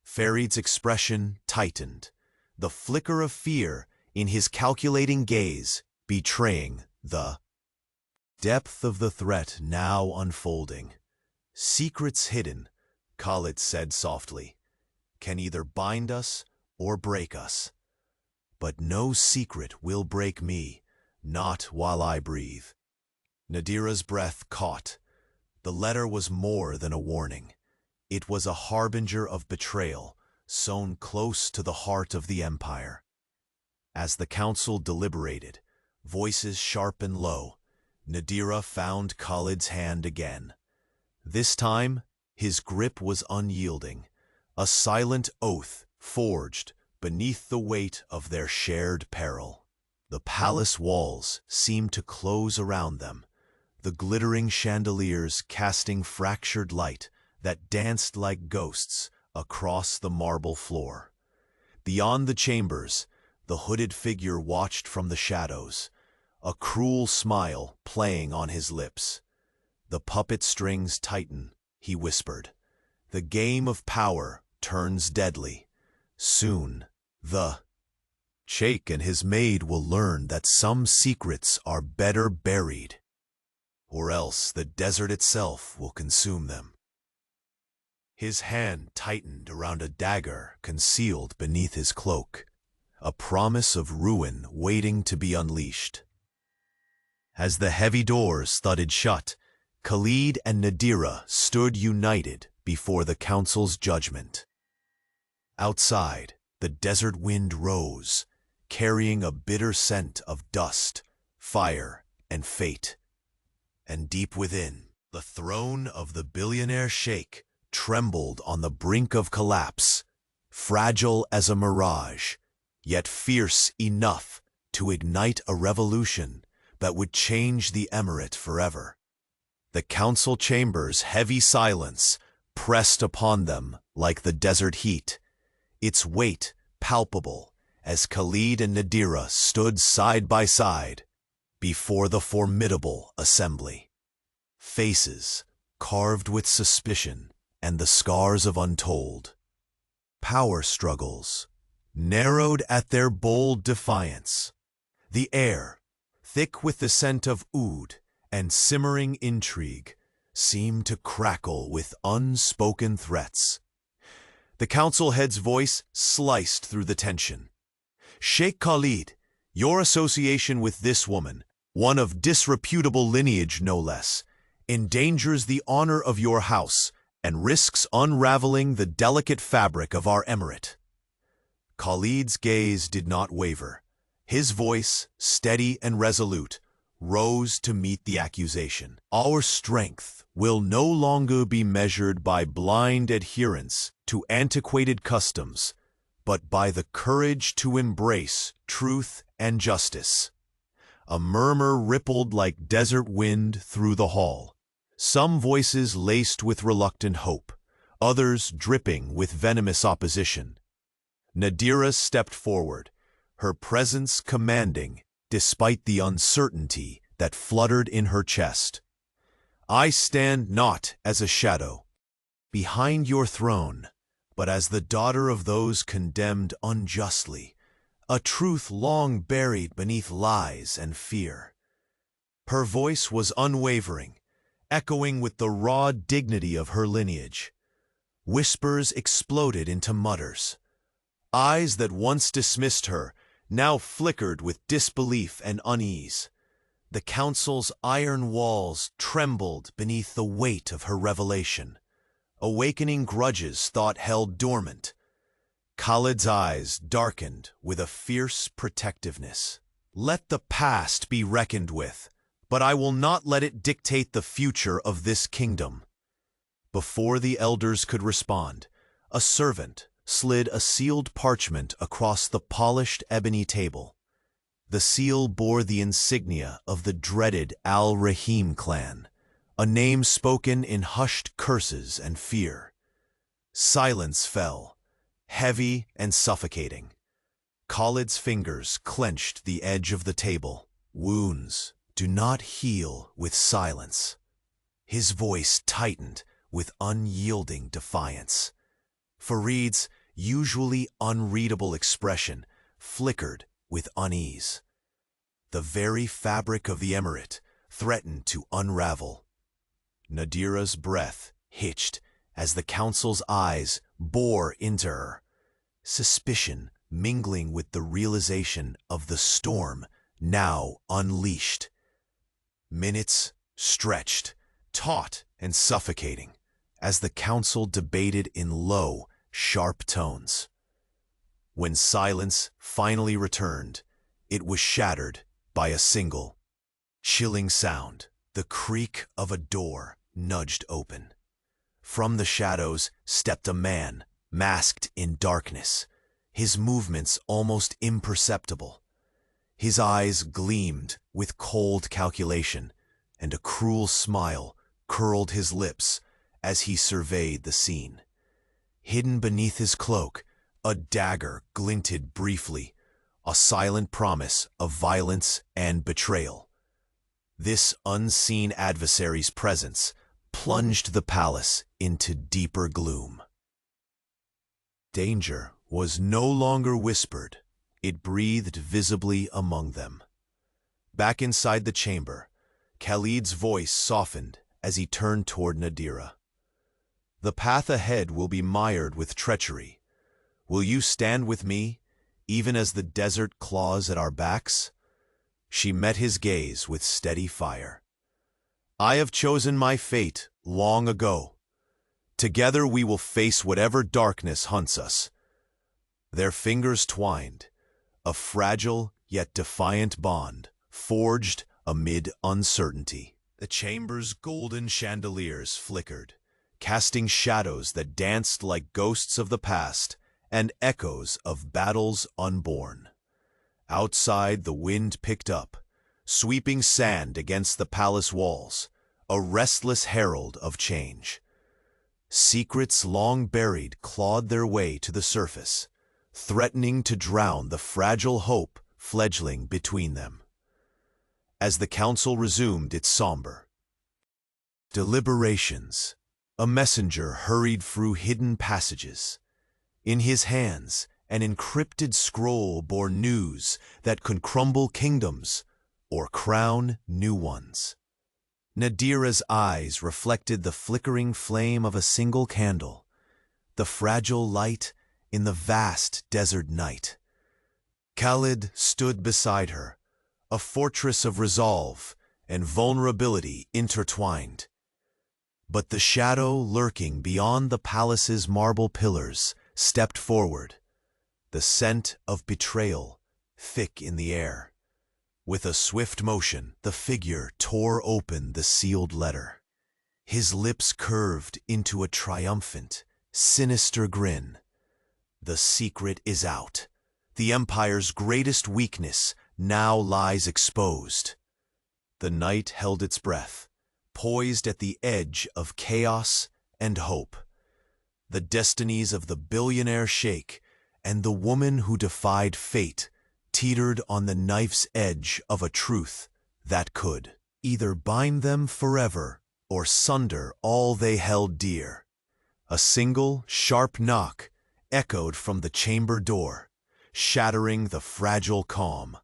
Farid's expression tightened, the flicker of fear in his calculating gaze betraying the depth of the threat now unfolding. "Secrets hidden," Khalid said softly, "can either bind us or break us. But no secret will break me, not while I breathe." Nadira's breath caught. The letter was more than a warning. It was a harbinger of betrayal, sewn close to the heart of the empire. As the council deliberated, voices sharp and low, Nadira found Khalid's hand again. This time, his grip was unyielding, a silent oath forged beneath the weight of their shared peril. The palace walls seemed to close around them, the glittering chandeliers casting fractured light that danced like ghosts across the marble floor. Beyond the chambers, the hooded figure watched from the shadows, a cruel smile playing on his lips. "The puppet strings tighten," he whispered. "The game of power turns deadly. Soon, the Sheikh and his maid will learn that some secrets are better buried, or else the desert itself will consume them." His hand tightened around a dagger concealed beneath his cloak, a promise of ruin waiting to be unleashed. As the heavy doors thudded shut, Khalid and Nadira stood united before the council's judgment. Outside, the desert wind rose, carrying a bitter scent of dust, fire, and fate. And deep within, the throne of the Billionaire Sheikh trembled on the brink of collapse, fragile as a mirage, yet fierce enough to ignite a revolution that would change the emirate forever. The council chamber's heavy silence pressed upon them like the desert heat, its weight palpable as Khalid and Nadira stood side by side before the formidable assembly. Faces carved with suspicion and the scars of untold. Power struggles narrowed at their bold defiance. The air, thick with the scent of oud and simmering intrigue, seemed to crackle with unspoken threats. The council head's voice sliced through the tension. "Sheikh Khalid, your association with this woman, one of disreputable lineage no less, endangers the honor of your house and risks unraveling the delicate fabric of our emirate." Khalid's gaze did not waver. His voice, steady and resolute, rose to meet the accusation. "Our strength will no longer be measured by blind adherence to antiquated customs, but by the courage to embrace truth and justice." A murmur rippled like desert wind through the hall, some voices laced with reluctant hope, others dripping with venomous opposition. Nadira stepped forward, her presence commanding despite the uncertainty that fluttered in her chest. "I stand not as a shadow behind your throne, but as the daughter of those condemned unjustly, a truth long buried beneath lies and fear." Her voice was unwavering, echoing with the raw dignity of her lineage. Whispers exploded into mutters. Eyes that once dismissed her now flickered with disbelief and unease. The council's iron walls trembled beneath the weight of her revelation, awakening grudges thought held dormant. Khalid's eyes darkened with a fierce protectiveness. Let the past be reckoned with, but I will not let it dictate the future of this kingdom. Before the elders could respond, a servant slid a sealed parchment across the polished ebony table. The seal bore the insignia of the dreaded Al-Rahim clan, a name spoken in hushed curses and fear. Silence fell, heavy and suffocating. Khalid's fingers clenched the edge of the table. Wounds do not heal with silence. His voice tightened with unyielding defiance. Farid's usually unreadable expression flickered with unease. The very fabric of the emirate threatened to unravel. Nadira's breath hitched as the council's eyes bore into her, suspicion mingling with the realization of the storm now unleashed. Minutes stretched, taut and suffocating, as the council debated in low, sharp tones. When silence finally returned, it was shattered by a single, chilling sound. The creak of a door nudged open. From the shadows stepped a man, masked in darkness, his movements almost imperceptible. His eyes gleamed with cold calculation, and a cruel smile curled his lips as he surveyed the scene. Hidden beneath his cloak, a dagger glinted briefly, a silent promise of violence and betrayal. This unseen adversary's presence plunged the palace into deeper gloom. Danger was no longer whispered, it breathed visibly among them. Back inside the chamber, Khalid's voice softened as he turned toward Nadira. The path ahead will be mired with treachery. Will you stand with me, even as the desert claws at our backs? She met his gaze with steady fire. I have chosen my fate long ago. Together we will face whatever darkness hunts us. Their fingers twined, a fragile yet defiant bond, forged amid uncertainty. The chamber's golden chandeliers flickered, casting shadows that danced like ghosts of the past and echoes of battles unborn. Outside, the wind picked up, sweeping sand against the palace walls, a restless herald of change. Secrets long buried clawed their way to the surface, threatening to drown the fragile hope fledgling between them. As the council resumed its somber deliberations, a messenger hurried through hidden passages. In his hands, an encrypted scroll bore news that could crumble kingdoms or crown new ones. Nadira's eyes reflected the flickering flame of a single candle, the fragile light in the vast desert night. Khalid stood beside her, a fortress of resolve and vulnerability intertwined. But the shadow lurking beyond the palace's marble pillars stepped forward, the scent of betrayal thick in the air. With a swift motion, the figure tore open the sealed letter. His lips curved into a triumphant, sinister grin. The secret is out. The Empire's greatest weakness now lies exposed. The night held its breath, poised at the edge of chaos and hope. The destinies of the billionaire sheikh and the woman who defied fate teetered on the knife's edge of a truth that could either bind them forever or sunder all they held dear. A single, sharp knock echoed from the chamber door, shattering the fragile calm.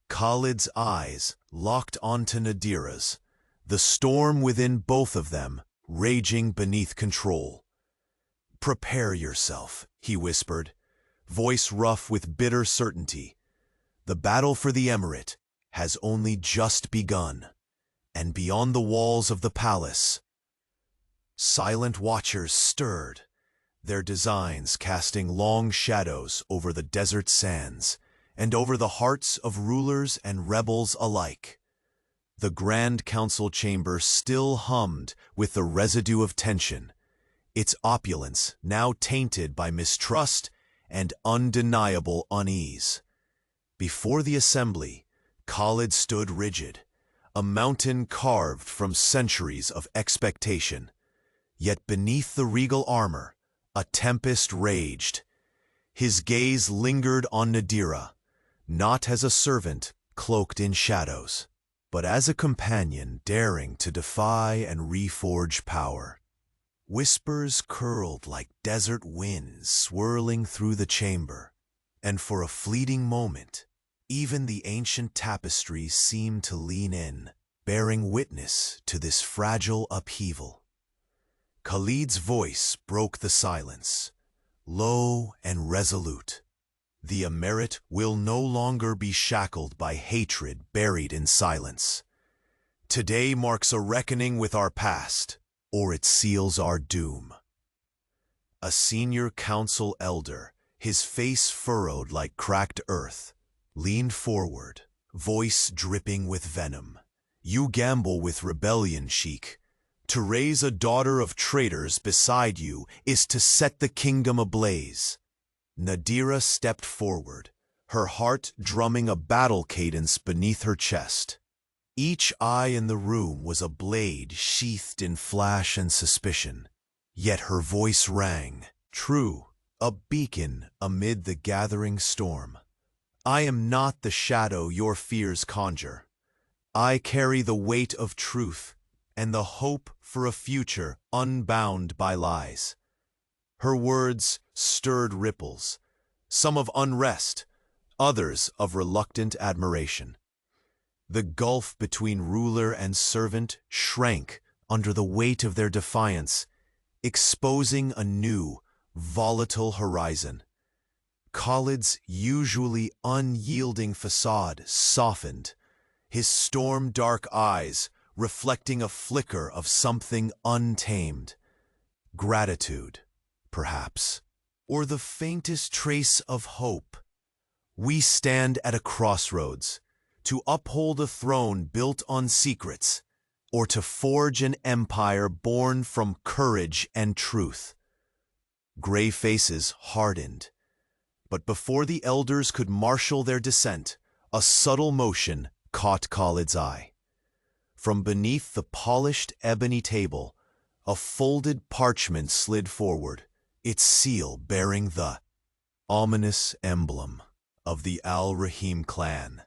Khalid's eyes locked onto Nadira's, the storm within both of them raging beneath control. "Prepare yourself," he whispered, voice rough with bitter certainty. "The battle for the emirate has only just begun, and beyond the walls of the palace." Silent watchers stirred, their designs casting long shadows over the desert sands and over the hearts of rulers and rebels alike. The Grand Council chamber still hummed with the residue of tension, its opulence now tainted by mistrust and undeniable unease. Before the assembly, Khalid stood rigid, a mountain carved from centuries of expectation. Yet beneath the regal armor, a tempest raged. His gaze lingered on Nadira, not as a servant cloaked in shadows, but as a companion daring to defy and reforge power. Whispers curled like desert winds swirling through the chamber, and for a fleeting moment, even the ancient tapestries seemed to lean in, bearing witness to this fragile upheaval. Khalid's voice broke the silence, low and resolute. "The emirate will no longer be shackled by hatred buried in silence. Today marks a reckoning with our past, or it seals our doom." A senior council elder, his face furrowed like cracked earth, leaned forward, voice dripping with venom. "You gamble with rebellion, Sheikh. To raise a daughter of traitors beside you is to set the kingdom ablaze." Nadira stepped forward, her heart drumming a battle cadence beneath her chest. Each eye in the room was a blade sheathed in flash and suspicion. Yet her voice rang, true, a beacon amid the gathering storm. "I am not the shadow your fears conjure. I carry the weight of truth and the hope for a future unbound by lies." Her words stirred ripples, some of unrest, others of reluctant admiration. The gulf between ruler and servant shrank under the weight of their defiance, exposing a new, volatile horizon. Khalid's usually unyielding facade softened, his storm-dark eyes reflecting a flicker of something untamed. Gratitude, perhaps, or the faintest trace of hope. "We stand at a crossroads, to uphold a throne built on secrets, or to forge an empire born from courage and truth." Gray faces hardened, but before the elders could marshal their dissent, a subtle motion caught Khalid's eye. From beneath the polished ebony table, a folded parchment slid forward, its seal bearing the ominous emblem of the Al-Rahim clan,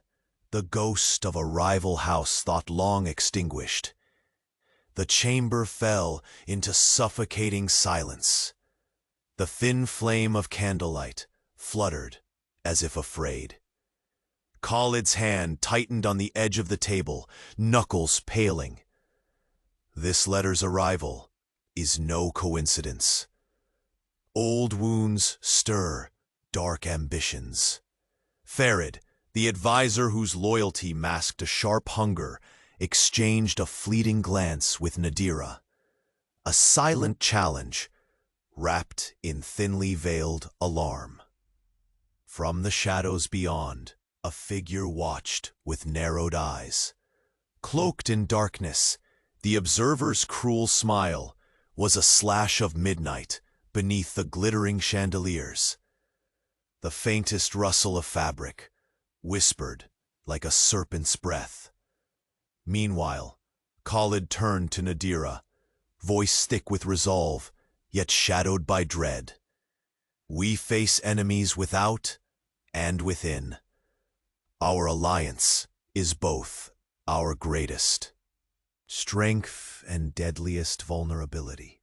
the ghost of a rival house thought long extinguished. The chamber fell into suffocating silence. The thin flame of candlelight fluttered as if afraid. Khalid's hand tightened on the edge of the table, knuckles paling. This letter's arrival is no coincidence. Old wounds stir dark ambitions. Farid, the advisor whose loyalty masked a sharp hunger, exchanged a fleeting glance with Nadira. A silent challenge, wrapped in thinly veiled alarm. From the shadows beyond, a figure watched with narrowed eyes. Cloaked in darkness, the observer's cruel smile was a slash of midnight beneath the glittering chandeliers. The faintest rustle of fabric whispered like a serpent's breath. Meanwhile, Khalid turned to Nadira, voice thick with resolve, yet shadowed by dread. "We face enemies without and within. Our alliance is both our greatest strength and deadliest vulnerability."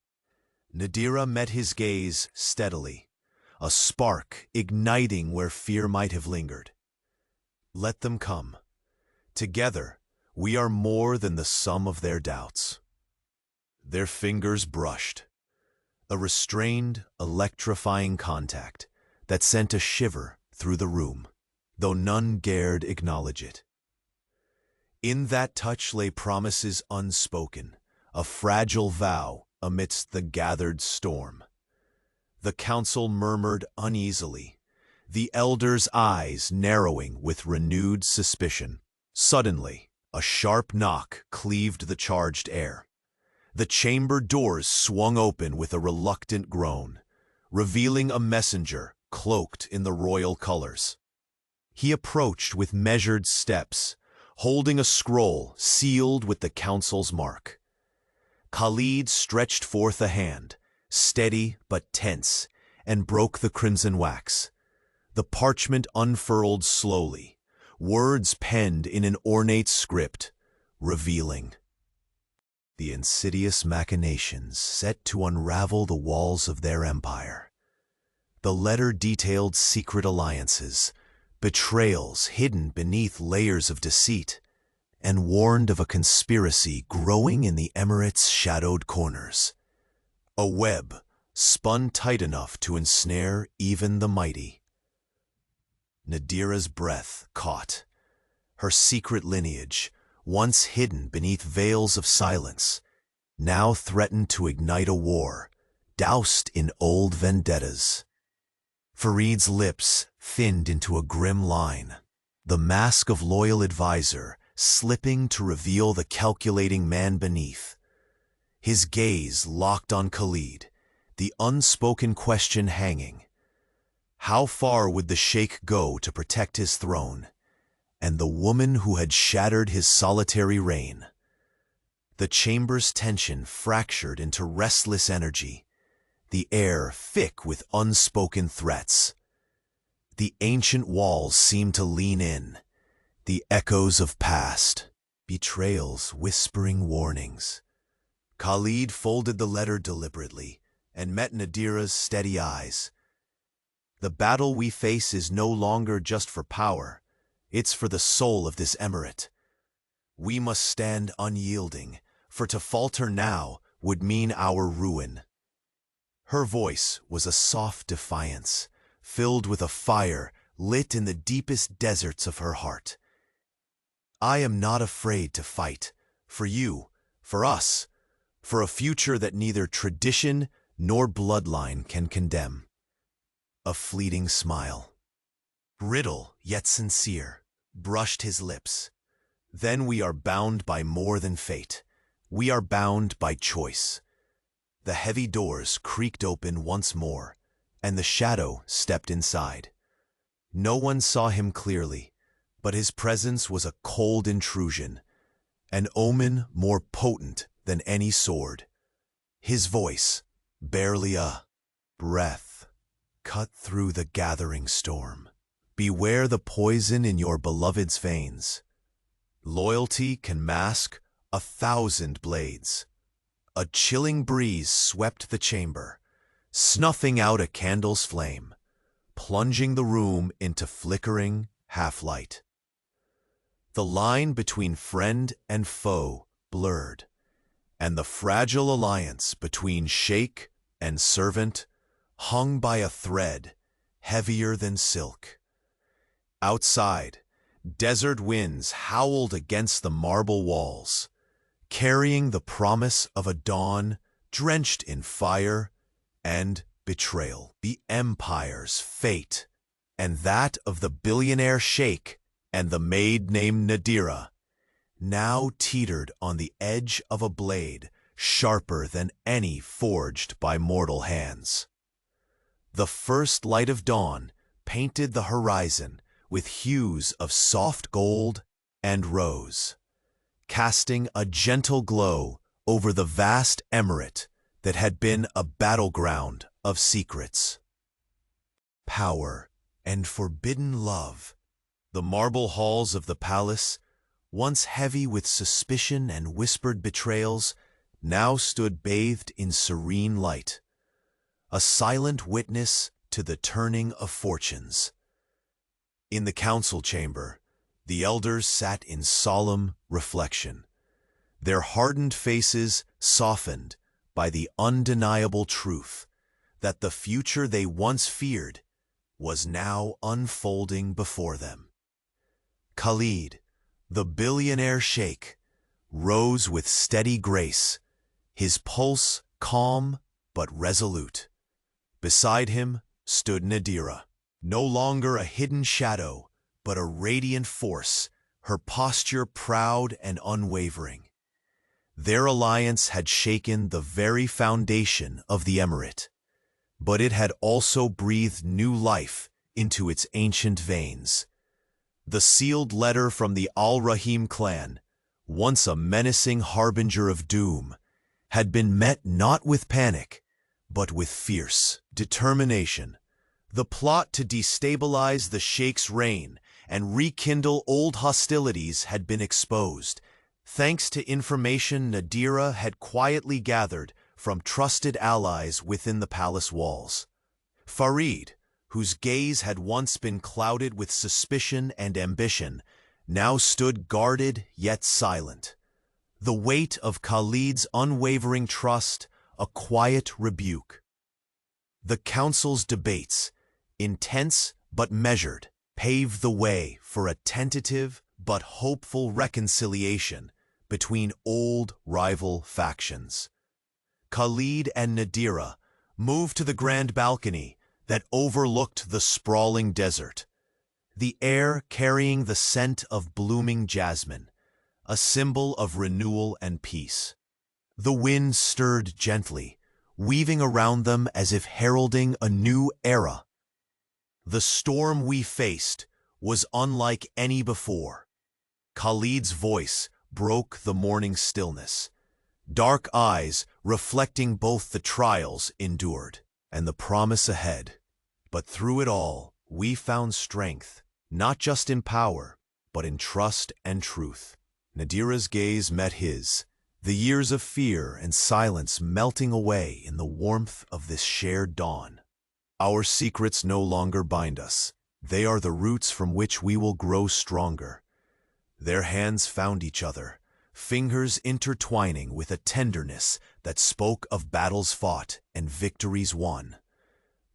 Nadira met his gaze steadily, a spark igniting where fear might have lingered. "Let them come. Together, We are more than the sum of their doubts. Their fingers brushed, a restrained, electrifying contact that sent a shiver through the room, though none dared acknowledge it. In that touch lay promises unspoken, a fragile vow amidst the gathered storm. The council murmured uneasily, the elders' eyes narrowing with renewed suspicion. Suddenly, a sharp knock cleaved the charged air. The chamber doors swung open with a reluctant groan, revealing a messenger cloaked in the royal colors. He approached with measured steps, holding a scroll sealed with the council's mark. Khalid stretched forth a hand, steady but tense, and broke the crimson wax. The parchment unfurled slowly, words penned in an ornate script, revealing the insidious machinations set to unravel the walls of their empire. The letter detailed secret alliances, betrayals hidden beneath layers of deceit, and warned of a conspiracy growing in the Emirate's shadowed corners. A web spun tight enough to ensnare even the mighty. Nadira's breath caught. Her secret lineage, once hidden beneath veils of silence, now threatened to ignite a war, doused in old vendettas. Farid's lips thinned into a grim line, the mask of loyal advisor slipping to reveal the calculating man beneath. His gaze locked on Khalid, the unspoken question hanging. How far would the sheikh go to protect his throne, and the woman who had shattered his solitary reign? The chamber's tension fractured into restless energy, the air thick with unspoken threats. The ancient walls seemed to lean in, the echoes of past, betrayals whispering warnings. Khalid folded the letter deliberately and met Nadira's steady eyes. The battle we face is no longer just for power, it's for the soul of this emirate. We must stand unyielding, for to falter now would mean our ruin. Her voice was a soft defiance, filled with a fire lit in the deepest deserts of her heart. I am not afraid to fight, for you, for us, for a future that neither tradition nor bloodline can condemn. A fleeting smile, brittle yet sincere, brushed his lips. Then we are bound by more than fate. We are bound by choice. The heavy doors creaked open once more, and the shadow stepped inside. No one saw him clearly, but his presence was a cold intrusion, an omen more potent than any sword. His voice, barely a breath, cut through the gathering storm. Beware the poison in your beloved's veins. Loyalty can mask 1,000 blades. A chilling breeze swept the chamber, snuffing out a candle's flame, plunging the room into flickering half-light. The line between friend and foe blurred, and the fragile alliance between sheikh and servant hung by a thread heavier than silk. Outside, desert winds howled against the marble walls, carrying the promise of a dawn drenched in fire and betrayal. The empire's fate, and that of the billionaire sheikh and the maid named Nadira, now teetered on the edge of a blade sharper than any forged by mortal hands. The first light of dawn painted the horizon with hues of soft gold and rose, casting a gentle glow over the vast emirate that had been a battleground of secrets, power, and forbidden love. The marble halls of the palace, once heavy with suspicion and whispered betrayals, now stood bathed in serene light, a silent witness to the turning of fortunes. In the council chamber, The elders sat in solemn reflection, their hardened faces softened by the undeniable truth that the future they once feared was now unfolding before them. Khalid, the billionaire sheikh, rose with steady grace, his pulse calm but resolute. Beside him stood Nadira, no longer a hidden shadow, but a radiant force, her posture proud and unwavering. Their alliance had shaken the very foundation of the emirate, but it had also breathed new life into its ancient veins. The sealed letter from the Al-Rahim clan, once a menacing harbinger of doom, had been met not with panic, but with fierce determination. The plot to destabilize the Sheikh's reign and rekindle old hostilities had been exposed, thanks to information Nadira had quietly gathered from trusted allies within the palace walls. Farid, whose gaze had once been clouded with suspicion and ambition, now stood guarded yet silent. The weight of Khalid's unwavering trust, a quiet rebuke. The council's debates, intense but measured, paved the way for a tentative but hopeful reconciliation between old rival factions. Khalid and Nadira moved to the grand balcony that overlooked the sprawling desert, the air carrying the scent of blooming jasmine, a symbol of renewal and peace. The wind stirred gently, weaving around them as if heralding a new era. The storm we faced was unlike any before. Khalid's voice broke the morning stillness, dark eyes reflecting both the trials endured and the promise ahead. But through it all, we found strength, not just in power, but in trust and truth. Nadira's gaze met his, the years of fear and silence melting away in the warmth of this shared dawn. Our secrets no longer bind us. They are the roots from which we will grow stronger. Their hands found each other, fingers intertwining with a tenderness that spoke of battles fought and victories won.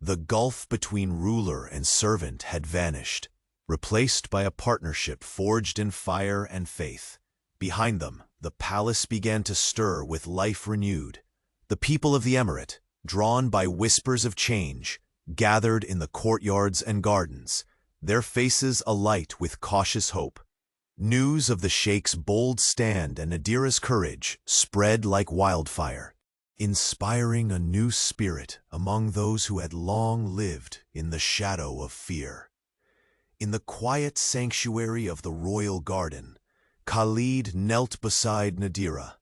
The gulf between ruler and servant had vanished, replaced by a partnership forged in fire and faith. Behind them, the palace began to stir with life renewed. The people of the emirate, drawn by whispers of change, gathered in the courtyards and gardens, their faces alight with cautious hope. News of the Sheikh's bold stand and Nadira's courage spread like wildfire, inspiring a new spirit among those who had long lived in the shadow of fear. In the quiet sanctuary of the royal garden, Khalid knelt beside Nadira,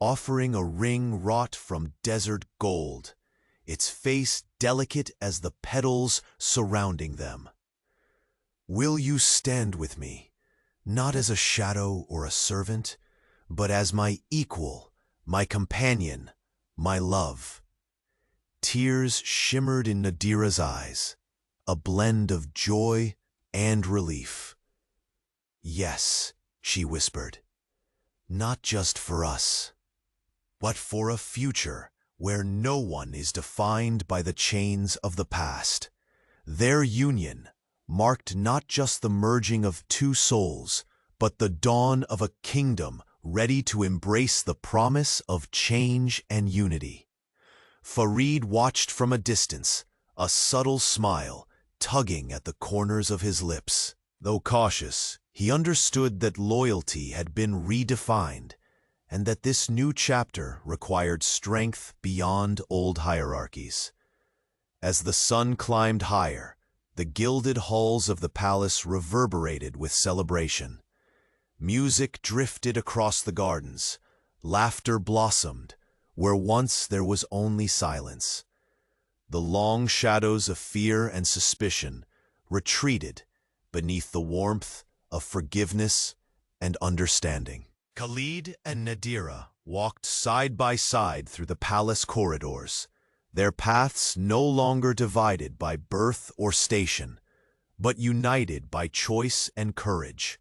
offering a ring wrought from desert gold, its face delicate as the petals surrounding them. "Will you stand with me, not as a shadow or a servant, but as my equal, my companion, my love?" Tears shimmered in Nadira's eyes, a blend of joy and relief. "Yes," she whispered, "not just for us, but for a future where no one is defined by the chains of the past." Their union marked not just the merging of two souls, but the dawn of a kingdom ready to embrace the promise of change and unity. Farid watched from a distance, a subtle smile tugging at the corners of his lips. Though cautious, he understood that loyalty had been redefined, and that this new chapter required strength beyond old hierarchies. As the sun climbed higher, the gilded halls of the palace reverberated with celebration. Music drifted across the gardens, laughter blossomed where once there was only silence. The long shadows of fear and suspicion retreated beneath the warmth of forgiveness and understanding. Khalid and Nadira walked side by side through the palace corridors, their paths no longer divided by birth or station, but united by choice and courage.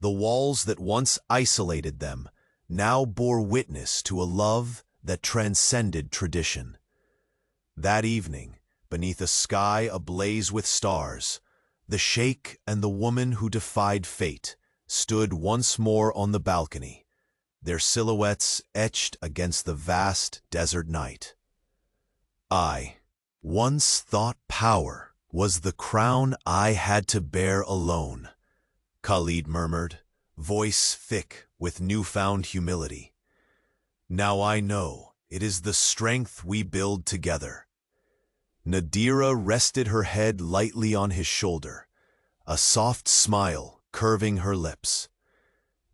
The walls that once isolated them now bore witness to a love that transcended tradition. That evening, beneath a sky ablaze with stars, the sheikh and the woman who defied fate stood once more on the balcony, their silhouettes etched against the vast desert night. I once thought power was the crown I had to bear alone, Khalid murmured, voice thick with newfound humility. Now I know it is the strength we build together. Nadira rested her head lightly on his shoulder, a soft smile curving her lips.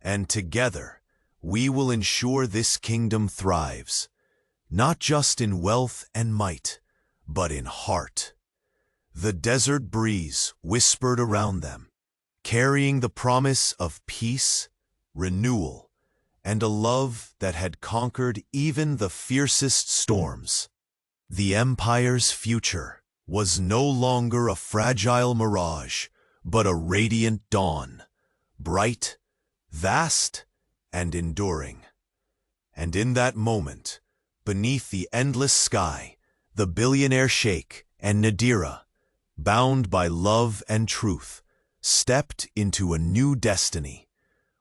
And together, we will ensure this kingdom thrives, not just in wealth and might, but in heart. The desert breeze whispered around them, carrying the promise of peace, renewal, and a love that had conquered even the fiercest storms. The empire's future was no longer a fragile mirage, but a radiant dawn, bright, vast, and enduring. And in that moment, beneath the endless sky, the billionaire sheikh and Nadira, bound by love and truth, stepped into a new destiny,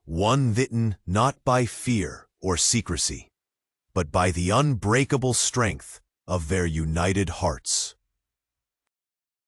one written not by fear or secrecy, but by the unbreakable strength of their united hearts.